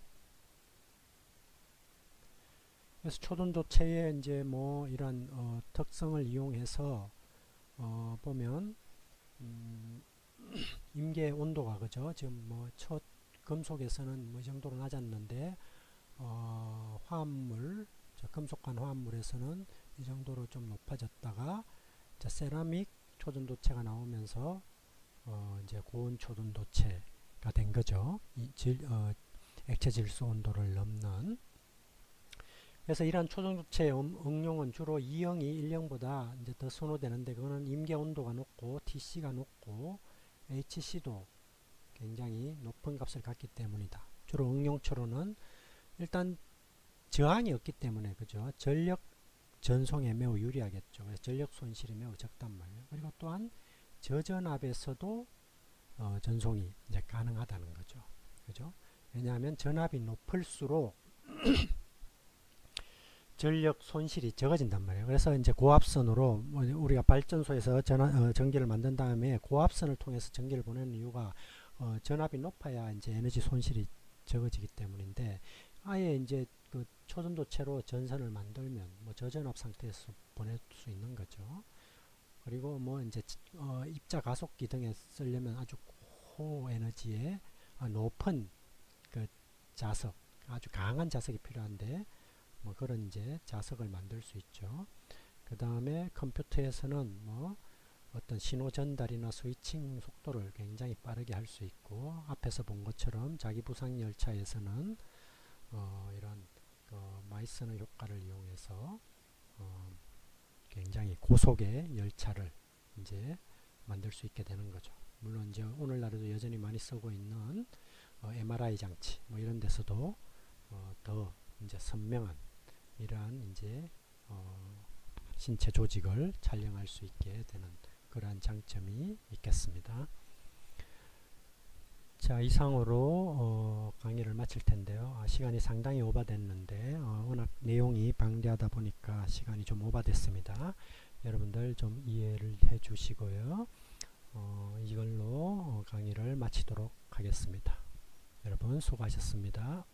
그래서 초전도체의 이제 뭐 이런 특성을 이용해서 보면 임계 온도가 그죠? 지금 뭐 금속에서는 뭐 이 정도로 낮았는데 화합물, 금속관 화합물에서는 이 정도로 좀 높아졌다가 세라믹 초전도체가 나오면서 이제 고온 초전도체가 된 거죠. 액체 질소 온도를 넘는. 그래서 이러한 초전도체의 응용은 주로 2형이 1형보다 이제 더 선호되는데, 그거는 임계 온도가 높고 TC가 높고 HC도 굉장히 높은 값을 갖기 때문이다. 주로 응용처로는 일단 저항이 없기 때문에 그죠. 전력 전송에 매우 유리하겠죠. 그래서 전력 손실이 매우 적단 말이에요. 그리고 또한 저전압에서도 전송이 이제 가능하다는 거죠. 그죠? 왜냐하면 전압이 높을수록 전력 손실이 적어진단 말이에요. 그래서 이제 고압선으로 우리가 발전소에서 전기를 만든 다음에 고압선을 통해서 전기를 보내는 이유가 전압이 높아야 이제 에너지 손실이 적어지기 때문인데, 아예 이제 그 초전도체로 전선을 만들면 뭐 저전압 상태에서 보낼 수 있는 거죠. 그리고 뭐 이제 입자 가속기 등에 쓰려면 아주 고에너지의 높은 그 자석, 아주 강한 자석이 필요한데 뭐 그런 이제 자석을 만들 수 있죠. 그 다음에 컴퓨터에서는 뭐 어떤 신호 전달이나 스위칭 속도를 굉장히 빠르게 할 수 있고, 앞에서 본 것처럼 자기 부상 열차에서는 이런 마이스너 효과를 이용해서 굉장히 고속의 열차를 이제 만들 수 있게 되는 거죠. 물론 이제 오늘날에도 여전히 많이 쓰고 있는 MRI 장치 뭐 이런 데서도 더 이제 선명한 이러한 이제 신체 조직을 촬영할 수 있게 되는 그러한 장점이 있겠습니다. 자, 이상으로 강의를 마칠 텐데요. 시간이 상당히 오바됐는데 워낙 내용이 방대하다 보니까 시간이 좀 오바됐습니다. 여러분들 좀 이해를 해 주시고요. 이걸로 강의를 마치도록 하겠습니다. 여러분 수고하셨습니다.